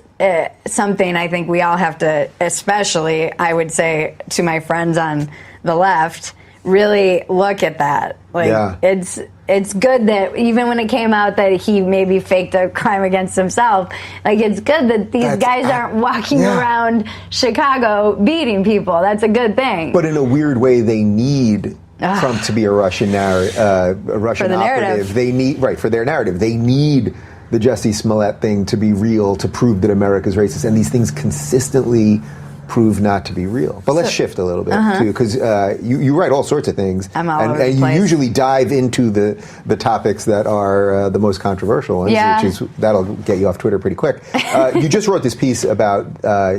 Speaker 2: something I think we all have to, especially I would say to my friends on the left, really look at that. It's good that even when it came out that he maybe faked a crime against himself, like it's good that these guys aren't walking around Chicago beating people. That's a good thing.
Speaker 1: But in a weird way, they need Trump to be a Russian Russian operative. They need for their narrative. They need the Jussie Smollett thing to be real to prove that America's racist, and these things consistently prove not to be real. But let's shift a little bit too, because you write all sorts of things,
Speaker 2: I'm all over the
Speaker 1: and
Speaker 2: place.
Speaker 1: You usually dive into the topics that are the most controversial ones, that'll get you off Twitter pretty quick. You just wrote this piece about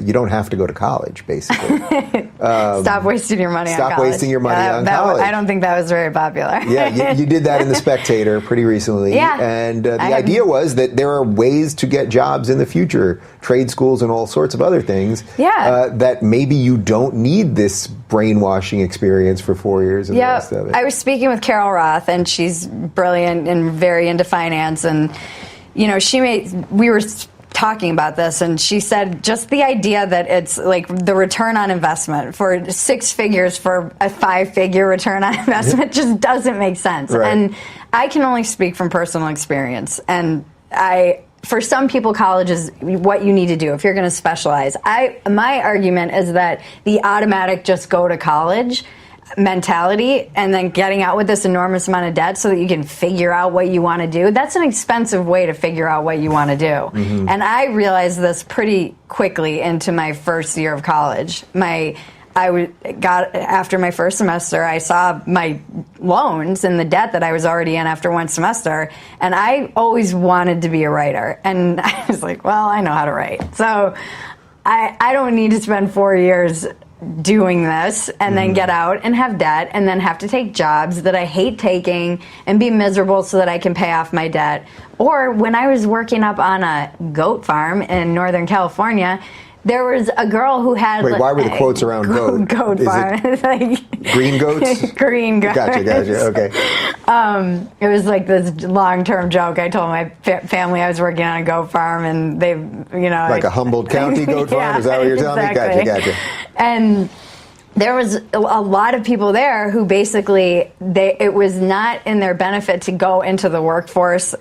Speaker 1: you don't have to go to college, basically.
Speaker 2: Stop wasting your money on college.
Speaker 1: Stop wasting your money on college.
Speaker 2: I don't think that was very popular.
Speaker 1: You did that in The Spectator pretty recently. And the idea was that there are ways to get jobs in the future, trade schools and all sorts of other things. That maybe you don't need this brainwashing experience for 4 years and the rest of it.
Speaker 2: I was speaking with Carol Roth, and she's brilliant and very into finance, and we were talking about this, and she said just the idea that it's like the return on investment for 6 figures for a 5-figure return on investment just doesn't make sense. And I can only speak from personal experience, and for some people, college is what you need to do if you're going to specialize. My argument is that the automatic just go to college mentality and then getting out with this enormous amount of debt so that you can figure out what you want to do, that's an expensive way to figure out what you want to do. And I realized this pretty quickly into my first year of college. After my first semester, I saw my loans and the debt that I was already in after one semester, and I always wanted to be a writer. And I was like, well, I know how to write. So I don't need to spend 4 years doing this and then get out and have debt and then have to take jobs that I hate taking and be miserable so that I can pay off my debt. Or when I was working up on a goat farm in Northern California, there was a girl who had...
Speaker 1: Wait, why were the quotes around goat?
Speaker 2: Goat farm.
Speaker 1: Green goats?
Speaker 2: Green goats.
Speaker 1: Gotcha, okay.
Speaker 2: It was like this long-term joke. I told my family I was working on a goat farm, and they,
Speaker 1: Like a Humboldt County goat farm? Is that what you're telling me? Gotcha.
Speaker 2: And there was a lot of people there who basically, it was not in their benefit to go into the workforce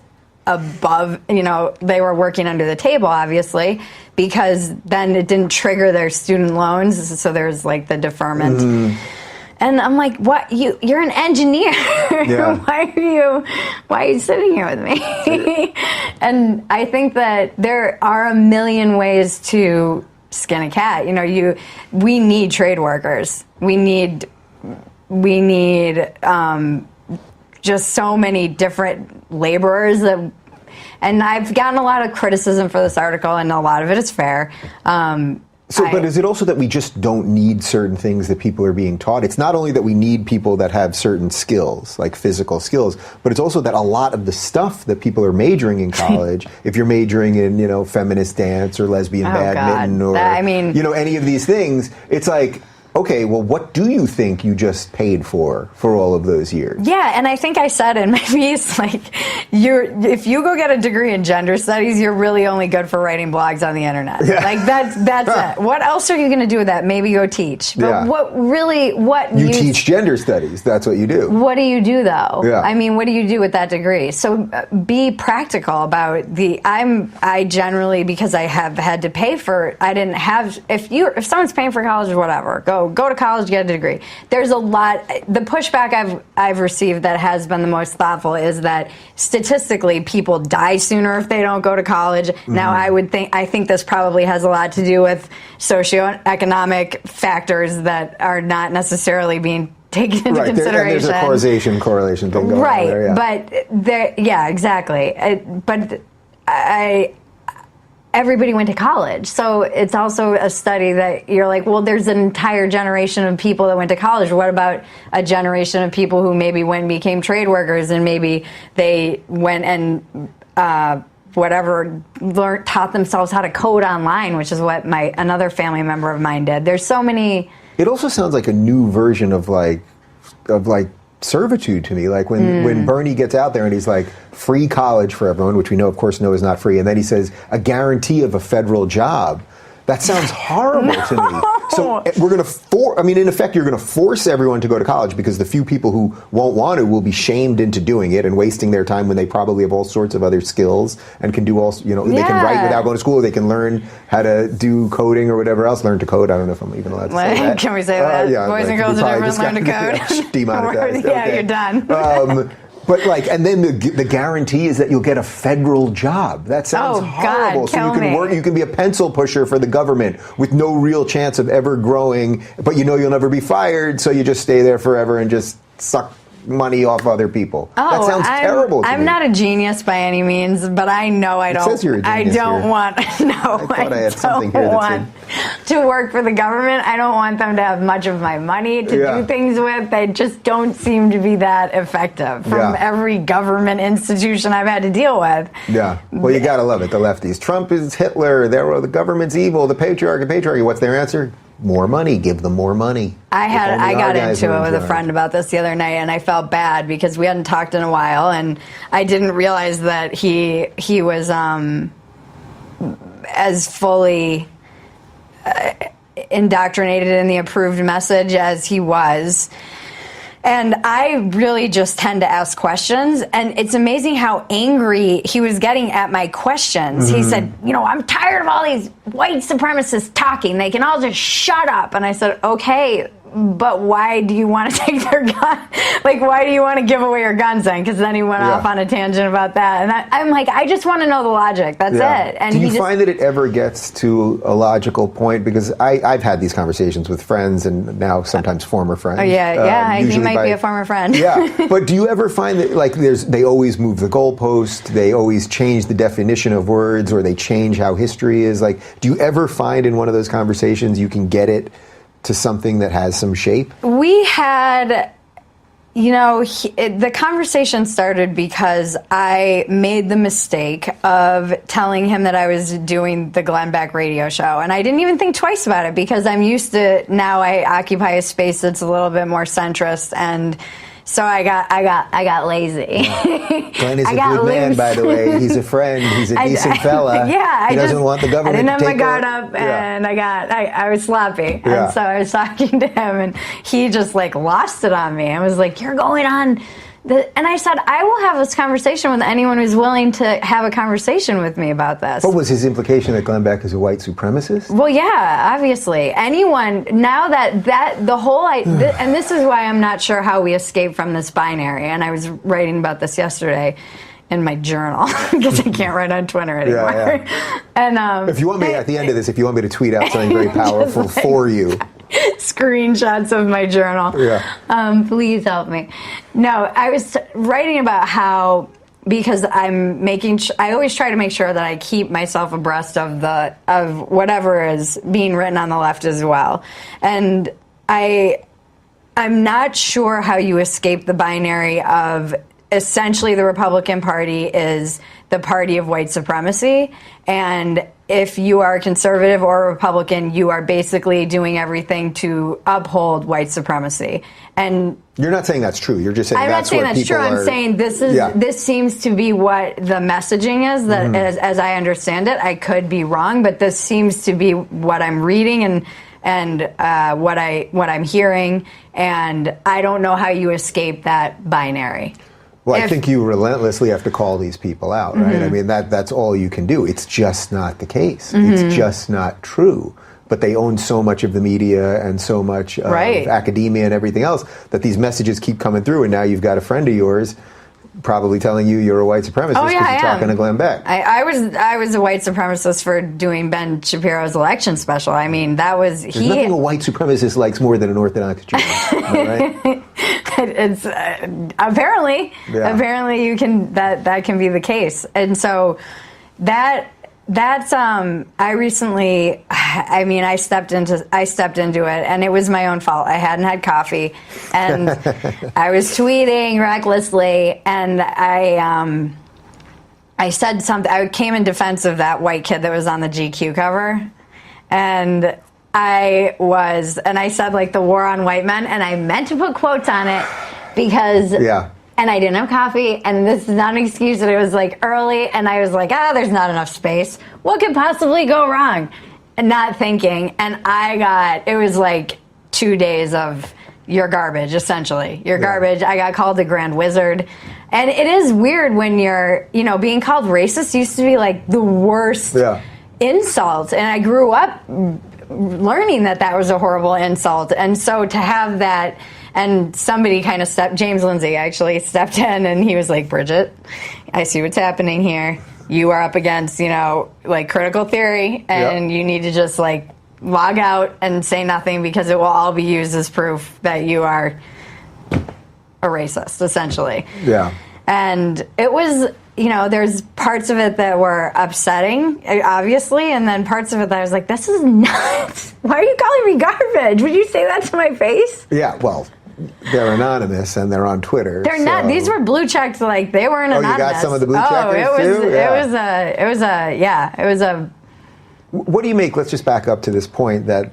Speaker 2: above, they were working under the table, obviously, because then it didn't trigger their student loans, so there's like the deferment. And I'm like, what? You're an engineer.
Speaker 1: Yeah.
Speaker 2: Why are you sitting here with me? And I think that there are a million ways to skin a cat. We need trade workers. We need just so many different laborers and I've gotten a lot of criticism for this article, and a lot of it is fair.
Speaker 1: But is it also that we just don't need certain things that people are being taught? It's not only that we need people that have certain skills, like physical skills, but it's also that a lot of the stuff that people are majoring in college, if you're majoring in, feminist dance or lesbian badminton or, any of these things, it's like, okay, well, what do you think you just paid for all of those years? Yeah,
Speaker 2: and I think I said in my piece, if you go get a degree in gender studies, you're really only good for writing blogs on the internet. Yeah. That's it. What else are you going to do with that? Maybe go teach. But
Speaker 1: you teach gender studies. That's what you do.
Speaker 2: What do you do, though? Yeah. What do you do with that degree? So be practical about I generally, because I have had to pay for, I didn't have, if someone's paying for college or whatever, go to college, get a degree. There's a lot. The pushback I've received that has been the most thoughtful is that statistically people die sooner if they don't go to college. Mm-hmm. Now I think this probably has a lot to do with socioeconomic factors that are not necessarily being taken into consideration.
Speaker 1: There's a correlation thing going on there.
Speaker 2: But exactly. Everybody went to college. So it's also a study that you're like, well, there's an entire generation of people that went to college. What about a generation of people who maybe went and became trade workers, and maybe they went and taught themselves how to code online, which is what another family member of mine did. There's so many.
Speaker 1: It also sounds like a new version of servitude to me. Like when Bernie gets out there and he's like, free college for everyone, which we know, of course, is not free. And then he says, a guarantee of a federal job. That sounds horrible to me. So we're going to in effect, you're going to force everyone to go to college because the few people who won't want to will be shamed into doing it and wasting their time when they probably have all sorts of other skills and can do they can write without going to school. They can learn how to do coding or whatever else. Learn to code. I don't know if I'm even allowed to say that.
Speaker 2: Can we say that? Boys and girls are different. Learn to code.
Speaker 1: Demonetized.
Speaker 2: You're done.
Speaker 1: But and then the guarantee is that you'll get a federal job. That sounds horrible. So you can be a pencil pusher for the government with no real chance of ever growing, but you'll never be fired, so you just stay there forever and just suck money off other people.
Speaker 2: That
Speaker 1: sounds terrible to me.
Speaker 2: I'm not a genius by any means, but I know I don't.
Speaker 1: It says you're a genius
Speaker 2: to work for the government. I don't want them to have much of my money to do things with. They just don't seem to be that effective from every government institution I've had to deal with.
Speaker 1: Yeah. Well, you gotta love it. The lefties. Trump is Hitler. The government's evil. The patriarchy. What's their answer? More money. Give them more money.
Speaker 2: I got into it with a friend about this the other night, and I felt bad because we hadn't talked in a while, and I didn't realize that he was as fully indoctrinated in the approved message as he was. And I really just tend to ask questions, and it's amazing how angry he was getting at my questions. Mm-hmm. He said, I'm tired of all these white supremacists talking. They can all just shut up. And I said, okay, but why do you want to take their gun? Why do you want to give away your guns then? Because then he went off on a tangent about that. And I'm like, I just want to know the logic. That's it. And
Speaker 1: do you find that it ever gets to a logical point? Because I've had these conversations with friends and now sometimes former friends.
Speaker 2: Oh, yeah. He might be a former friend.
Speaker 1: Yeah. But do you ever find that, they always move the goalpost, they always change the definition of words, or they change how history is? Do you ever find in one of those conversations you can get it to something that has some shape?
Speaker 2: We had the conversation started because I made the mistake of telling him that I was doing the Glenn Beck radio show. And I didn't even think twice about it because I'm used to, now I occupy a space that's a little bit more centrist. And so I got lazy.
Speaker 1: Glenn is a good man, by the way. He's a friend. He's a decent fella.
Speaker 2: Yeah,
Speaker 1: he doesn't want the government.
Speaker 2: I didn't have
Speaker 1: to
Speaker 2: my
Speaker 1: take
Speaker 2: guard up, and I was sloppy, and so I was talking to him, and he just lost it on me. I was like, "You're going on." And I said, I will have this conversation with anyone who's willing to have a conversation with me about this.
Speaker 1: What was his implication, that Glenn Beck is a white supremacist?
Speaker 2: Well, yeah, obviously. Anyone, now that the whole, and this is why I'm not sure how we escape from this binary, and I was writing about this yesterday in my journal, because I can't write on Twitter anymore.
Speaker 1: Yeah.
Speaker 2: And
Speaker 1: if you want me, at the end of this, if you want me to tweet out something very powerful for you.
Speaker 2: Screenshots of my journal.
Speaker 1: Yeah.
Speaker 2: Please help me. No, I was writing about how, because I always try to make sure that I keep myself abreast of whatever is being written on the left as well. And I'm not sure how you escape the binary of essentially the Republican Party is the party of white supremacy, and if you are a conservative or a Republican, you are basically doing everything to uphold white supremacy. And
Speaker 1: you're not saying that's true. You're just saying
Speaker 2: I'm
Speaker 1: that's
Speaker 2: not saying
Speaker 1: what
Speaker 2: that's true.
Speaker 1: people
Speaker 2: I'm saying this seems to be what the messaging is. That as I understand it, I could be wrong, but this seems to be what I'm reading and what I'm hearing. And I don't know how you escape that binary.
Speaker 1: Well, I think you relentlessly have to call these people out, right? I mean, that's all you can do. It's just not the case. It's just not true. But they own so much of the media and so much of academia and everything else that these messages keep coming through. And now you've got a friend of yours probably telling you you're a white supremacist because you're talking to Glenn Beck.
Speaker 2: I was a white supremacist for doing Ben Shapiro's election special. I mean, There's
Speaker 1: nothing a white supremacist likes more than an Orthodox Jew, right?
Speaker 2: It's apparently you can that can be the case, and so that's I recently, I stepped into it, and it was my own fault. I hadn't had coffee, and I was tweeting recklessly, and I said something. I came in defense of that white kid that was on the GQ cover, and I said the war on white men, and I meant to put quotes on it because and I didn't have coffee, and this is not an excuse that it was early, and I was there's not enough space. What could possibly go wrong? And not thinking, and it was 2 days of you're garbage, essentially. You're garbage. I got called a grand wizard. And it is weird when you're, being called racist used to be the worst insult. And I grew up learning that was a horrible insult. And so to have that, and somebody kind of James Lindsay actually stepped in, and he was like, Bridget, I see what's happening here. You are up against, critical theory, and you need to just log out and say nothing because it will all be used as proof that you are a racist, essentially. Yeah. And it was, there's parts of it that were upsetting, obviously, and then parts of it that I was like, this is nuts. Why are you calling me garbage? Would you say that to my face?
Speaker 1: Yeah, well, they're anonymous and they're on Twitter.
Speaker 2: They're not. These were blue checked. They weren't anonymous.
Speaker 1: Oh, you got some of the blue checkers too?
Speaker 2: It was a.
Speaker 1: What do you make? Let's just back up to this point that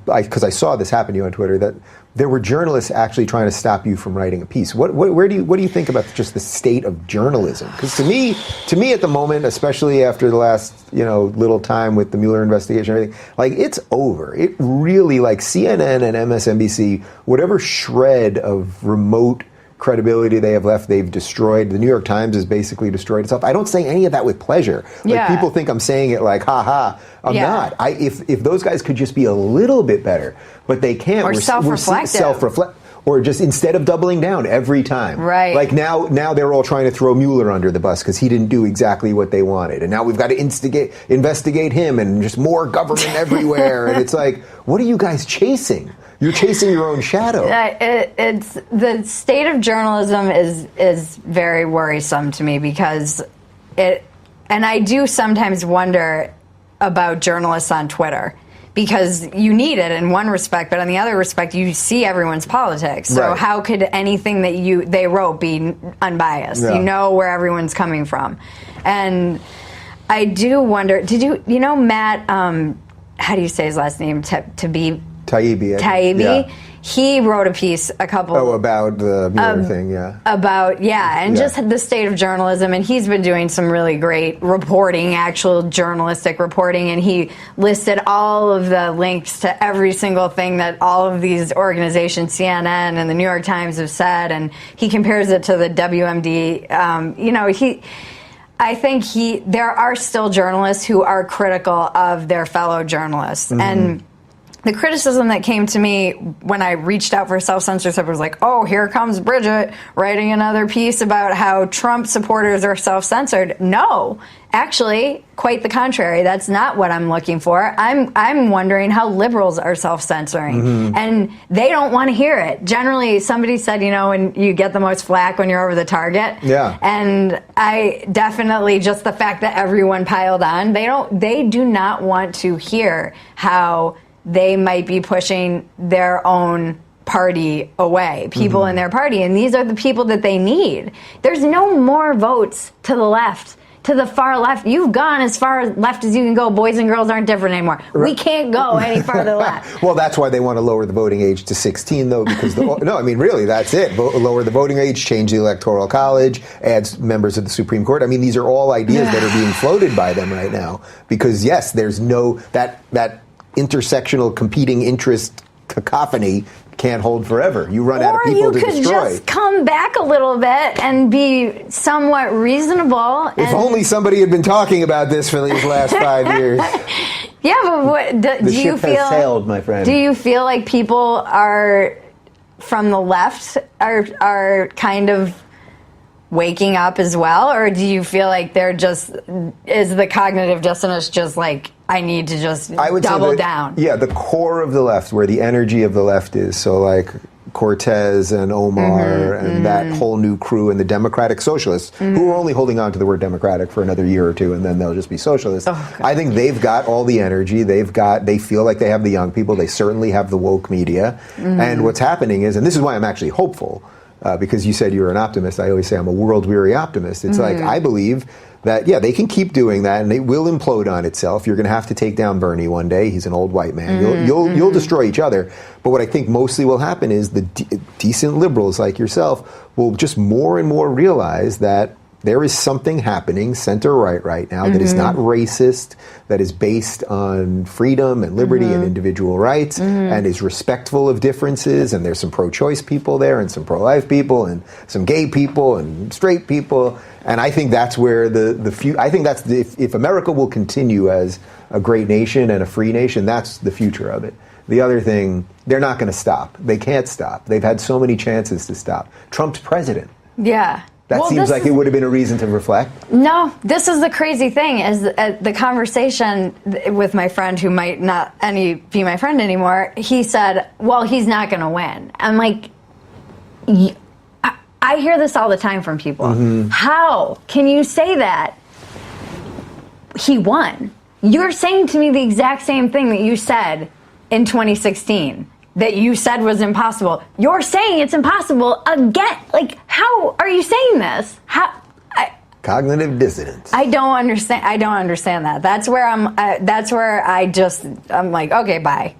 Speaker 1: because I saw this happen to you on Twitter, that there were journalists actually trying to stop you from writing a piece. What do you think about just the state of journalism? Because to me at the moment, especially after the last little time with the Mueller investigation and everything, it's over. It really CNN and MSNBC, whatever shred of remote credibility they have left, they've destroyed. The New York Times has basically destroyed itself. I don't say any of that with pleasure. People think I'm saying it ha. I'm not. If those guys could just be a little bit better, but they can't.
Speaker 2: Or self-reflective.
Speaker 1: Or just instead of doubling down every time.
Speaker 2: Right.
Speaker 1: Now they're all trying to throw Mueller under the bus because he didn't do exactly what they wanted. And now we've got to investigate him and just more government everywhere. And it's what are you guys chasing? You're chasing your own shadow.
Speaker 2: It's the state of journalism is very worrisome to me because and I do sometimes wonder about journalists on Twitter because you need it in one respect, but on the other respect, you see everyone's politics. So
Speaker 1: Right.
Speaker 2: how could anything that they wrote be unbiased?
Speaker 1: Yeah.
Speaker 2: You know where everyone's coming from. And I do wonder, you know Matt, how do you say his last name? Taibbi? Taibbi.
Speaker 1: Yeah.
Speaker 2: He wrote a piece
Speaker 1: about the Mueller thing, yeah.
Speaker 2: And just the state of journalism, and he's been doing some really great reporting, actual journalistic reporting, and he listed all of the links to every single thing that all of these organizations, CNN and the New York Times, have said, and he compares it to the WMD. I think there are still journalists who are critical of their fellow journalists, and the criticism that came to me when I reached out for self-censorship was like, oh, here comes Bridget writing another piece about how Trump supporters are self-censored. No, actually, quite the contrary. That's not what I'm looking for. I'm wondering how liberals are self-censoring. And they don't want to hear it. Generally, somebody said, when you get the most flack when you're over the target.
Speaker 1: Yeah.
Speaker 2: And I definitely, just the fact that everyone piled on, they do not want to hear how they might be pushing their own party away, people in their party. And these are the people that they need. There's no more votes to the left, to the far left. You've gone as far left as you can go. Boys and girls aren't different anymore. We can't go any farther left.
Speaker 1: Well, that's why they want to lower the voting age to 16, though, because really, that's it. Lower the voting age, change the Electoral College, adds members of the Supreme Court. I mean, these are all ideas that are being floated by them right now. Because, yes, there's that intersectional competing interest cacophony can't hold forever. You run out of people to destroy. Or you could just
Speaker 2: come back a little bit and be somewhat reasonable.
Speaker 1: If only somebody had been talking about this for these last 5 years.
Speaker 2: Yeah, but
Speaker 1: do you feel? Has sailed, my friend.
Speaker 2: Do you feel like people are from the left are kind of waking up as well, or do you feel like is the cognitive dissonance just like, I need to just double down?
Speaker 1: Yeah, the core of the left, where the energy of the left is. So like Cortez and Omar and that whole new crew and the Democratic Socialists, who are only holding on to the word Democratic for another year or two, and then they'll just be socialists. I think they've got all the energy. They feel like they have the young people. They certainly have the woke media. And what's happening is, and this is why I'm actually hopeful, because you said you're an optimist. I always say I'm a world-weary optimist. It's like, I believe that, they can keep doing that, and it will implode on itself. You're going to have to take down Bernie one day. He's an old white man. You'll destroy each other. But what I think mostly will happen is the decent liberals like yourself will just more and more realize that there is something happening center-right now that is not racist, that is based on freedom and liberty and individual rights, and is respectful of differences. And there's some pro-choice people there, and some pro-life people, and some gay people, and straight people. And I think that's where if America will continue as a great nation and a free nation, that's the future of it. The other thing, they're not going to stop. They can't stop. They've had so many chances to stop. Trump's president.
Speaker 2: Yeah.
Speaker 1: That seems like it would have been a reason to reflect.
Speaker 2: No, this is the crazy thing, is the conversation with my friend who might not be my friend anymore. He said, well, he's not going to win. I'm like, I hear this all the time from people. How can you say that? He won. You're saying to me the exact same thing that you said in 2016. That you said was impossible. You're saying it's impossible again. Like, how are you saying this?
Speaker 1: Cognitive dissonance.
Speaker 2: I don't understand that. That's where I'm like, okay, bye.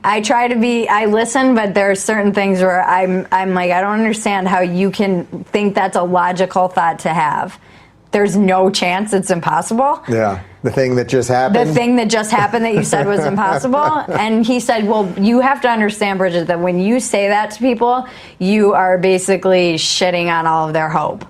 Speaker 2: I listen, but there are certain things where I'm like, I don't understand how you can think that's a logical thought to have. There's no chance it's impossible.
Speaker 1: Yeah. The thing that just happened.
Speaker 2: The thing that just happened that you said was impossible. And he said, well, you have to understand, Bridget, that when you say that to people, you are basically shitting on all of their hope.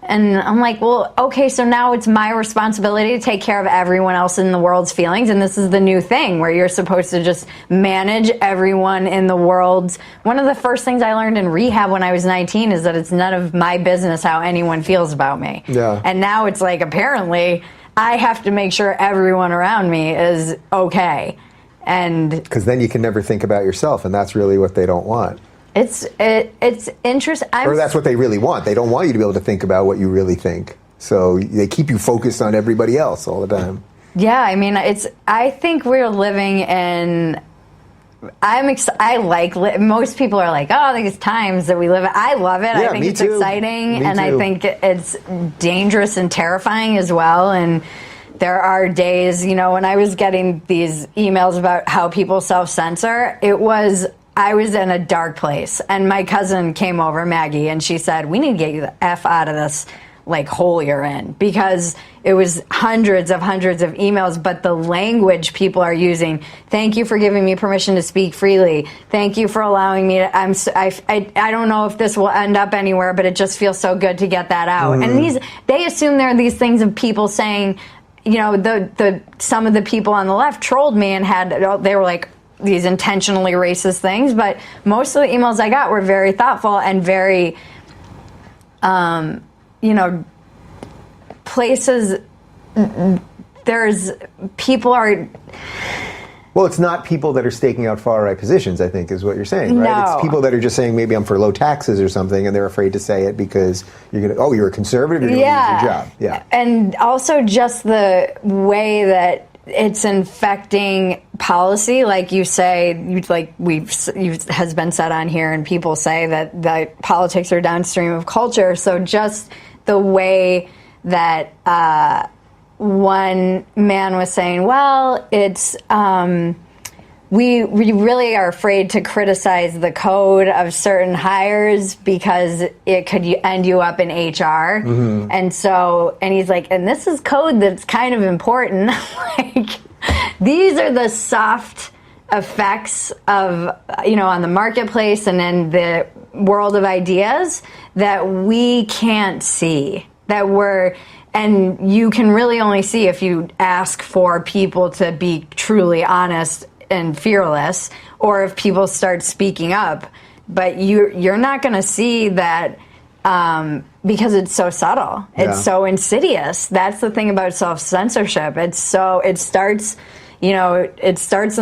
Speaker 2: And I'm like, well, okay, so now it's my responsibility to take care of everyone else in the world's feelings. And this is the new thing where you're supposed to just manage everyone in the world's. One of the first things I learned in rehab when I was 19 is that it's none of my business how anyone feels about me.
Speaker 1: Yeah.
Speaker 2: And now it's like, apparently, I have to make sure everyone around me is okay. And because
Speaker 1: then you can never think about yourself, and that's really what they don't want.
Speaker 2: It's interesting.
Speaker 1: Or that's what they really want. They don't want you to be able to think about what you really think. So they keep you focused on everybody else all the time.
Speaker 2: Yeah, I mean, I think we're living in. Most people are like, oh, these times that we live in. I love it.
Speaker 1: Yeah,
Speaker 2: I think it's
Speaker 1: too.
Speaker 2: exciting,
Speaker 1: Me
Speaker 2: and
Speaker 1: too.
Speaker 2: I think it's dangerous and terrifying as well. And there are days, when I was getting these emails about how people self-censor, I was in a dark place. And my cousin came over, Maggie, and she said, we need to get you the F out of this hole you're in, because it was hundreds of emails, but the language people are using, thank you for giving me permission to speak freely, thank you for allowing me to, I don't know if this will end up anywhere, but it just feels so good to get that out. And they assume there are these things of people saying, some of the people on the left trolled me and they were like these intentionally racist things, but most of the emails I got were very thoughtful and very places, people are...
Speaker 1: Well, it's not people that are staking out far-right positions, I think, is what you're saying, right?
Speaker 2: No.
Speaker 1: It's people that are just saying, maybe I'm for low taxes or something, and they're afraid to say it because you're a conservative, you're going to lose your job. Yeah.
Speaker 2: And also just the way that it's infecting policy, like you say, has been said on here, and people say that politics are downstream of culture. So just the way that one man was saying, well, it's we really are afraid to criticize the code of certain hires because it could end you up in HR. And he's like, and this is code that's kind of important. These are the soft effects of, on the marketplace and in the world of ideas that we can't see, and you can really only see if you ask for people to be truly honest and fearless, or if people start speaking up. But you're not going to see that because it's so subtle. It's so insidious. That's the thing about self-censorship. It starts in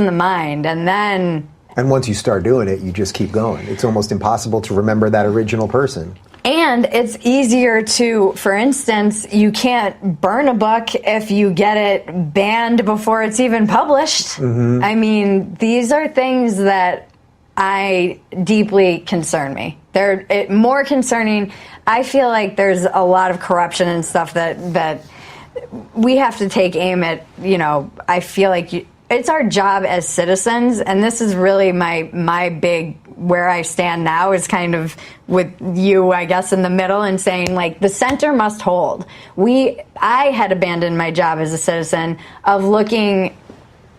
Speaker 2: the mind, and then...
Speaker 1: And once you start doing it, you just keep going. It's almost impossible to remember that original person.
Speaker 2: And it's easier to, for instance, you can't burn a book if you get it banned before it's even published. I mean, these are things that deeply concern me. They're more concerning. I feel like there's a lot of corruption and stuff that we have to take aim at. I feel like it's our job as citizens, and this is really my big, where I stand now is kind of with you, I guess, in the middle, and saying, the center must hold. I had abandoned my job as a citizen of looking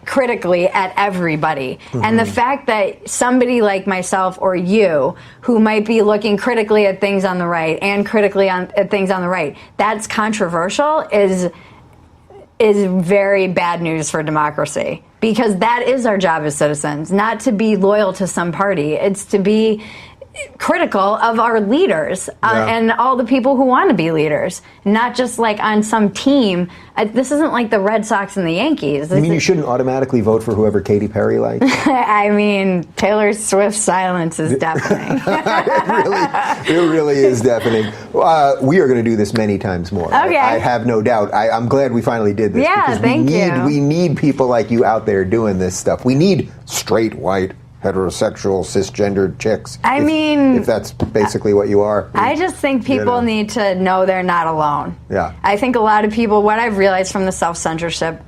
Speaker 2: critically at everybody. And the fact that somebody like myself or you, who might be looking critically at things on the right and critically at things on the right, that's controversial, is very bad news for democracy, because that is our job as citizens, not to be loyal to some party. It's to be critical of our leaders and all the people who want to be leaders, not just on some team. This isn't like the Red Sox and the Yankees.
Speaker 1: You mean you shouldn't automatically vote for whoever Katy Perry likes?
Speaker 2: I mean, Taylor Swift's silence is deafening.
Speaker 1: It really is deafening. We are going to do this many times more.
Speaker 2: Okay.
Speaker 1: I have no doubt. I'm glad we finally did this.
Speaker 2: Yeah,
Speaker 1: because we need people like you out there doing this stuff. We need straight, white, heterosexual, cisgendered chicks. If that's basically what you are.
Speaker 2: I just think people need to know they're not alone.
Speaker 1: Yeah.
Speaker 2: I think a lot of people, what I've realized from the self-censorship,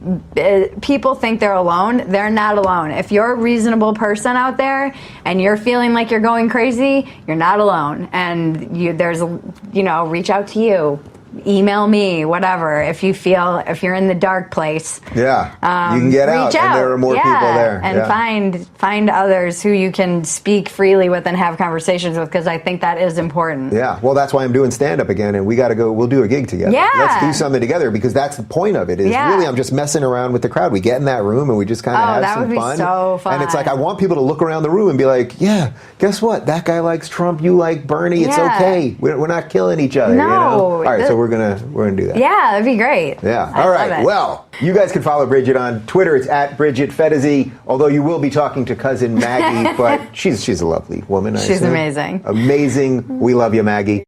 Speaker 2: people think they're alone. They're not alone. If you're a reasonable person out there and you're feeling like you're going crazy, you're not alone. And reach out to you. Email me, whatever, if you're in the dark place.
Speaker 1: Yeah, you can get out, and there are more people there.
Speaker 2: And find others who you can speak freely with and have conversations with, because I think that is important.
Speaker 1: Yeah, well, that's why I'm doing stand-up again, and we got to go, we'll do a gig together.
Speaker 2: Yeah.
Speaker 1: Let's do something together, because that's the point of it, is really I'm just messing around with the crowd. We get in that room, and we just kind of have some fun.
Speaker 2: That would be so fun.
Speaker 1: And it's I want people to look around the room and be like, yeah, guess what? That guy likes Trump, you like Bernie, it's okay. We're not killing each other,
Speaker 2: No.
Speaker 1: All right, so we're gonna do that.
Speaker 2: Yeah, that'd be great.
Speaker 1: Yeah. All right. Well, you guys can follow Bridget on Twitter. It's at Bridget Fedezi, although you will be talking to cousin Maggie, but she's a lovely woman.
Speaker 2: She's amazing.
Speaker 1: Amazing. We love you, Maggie.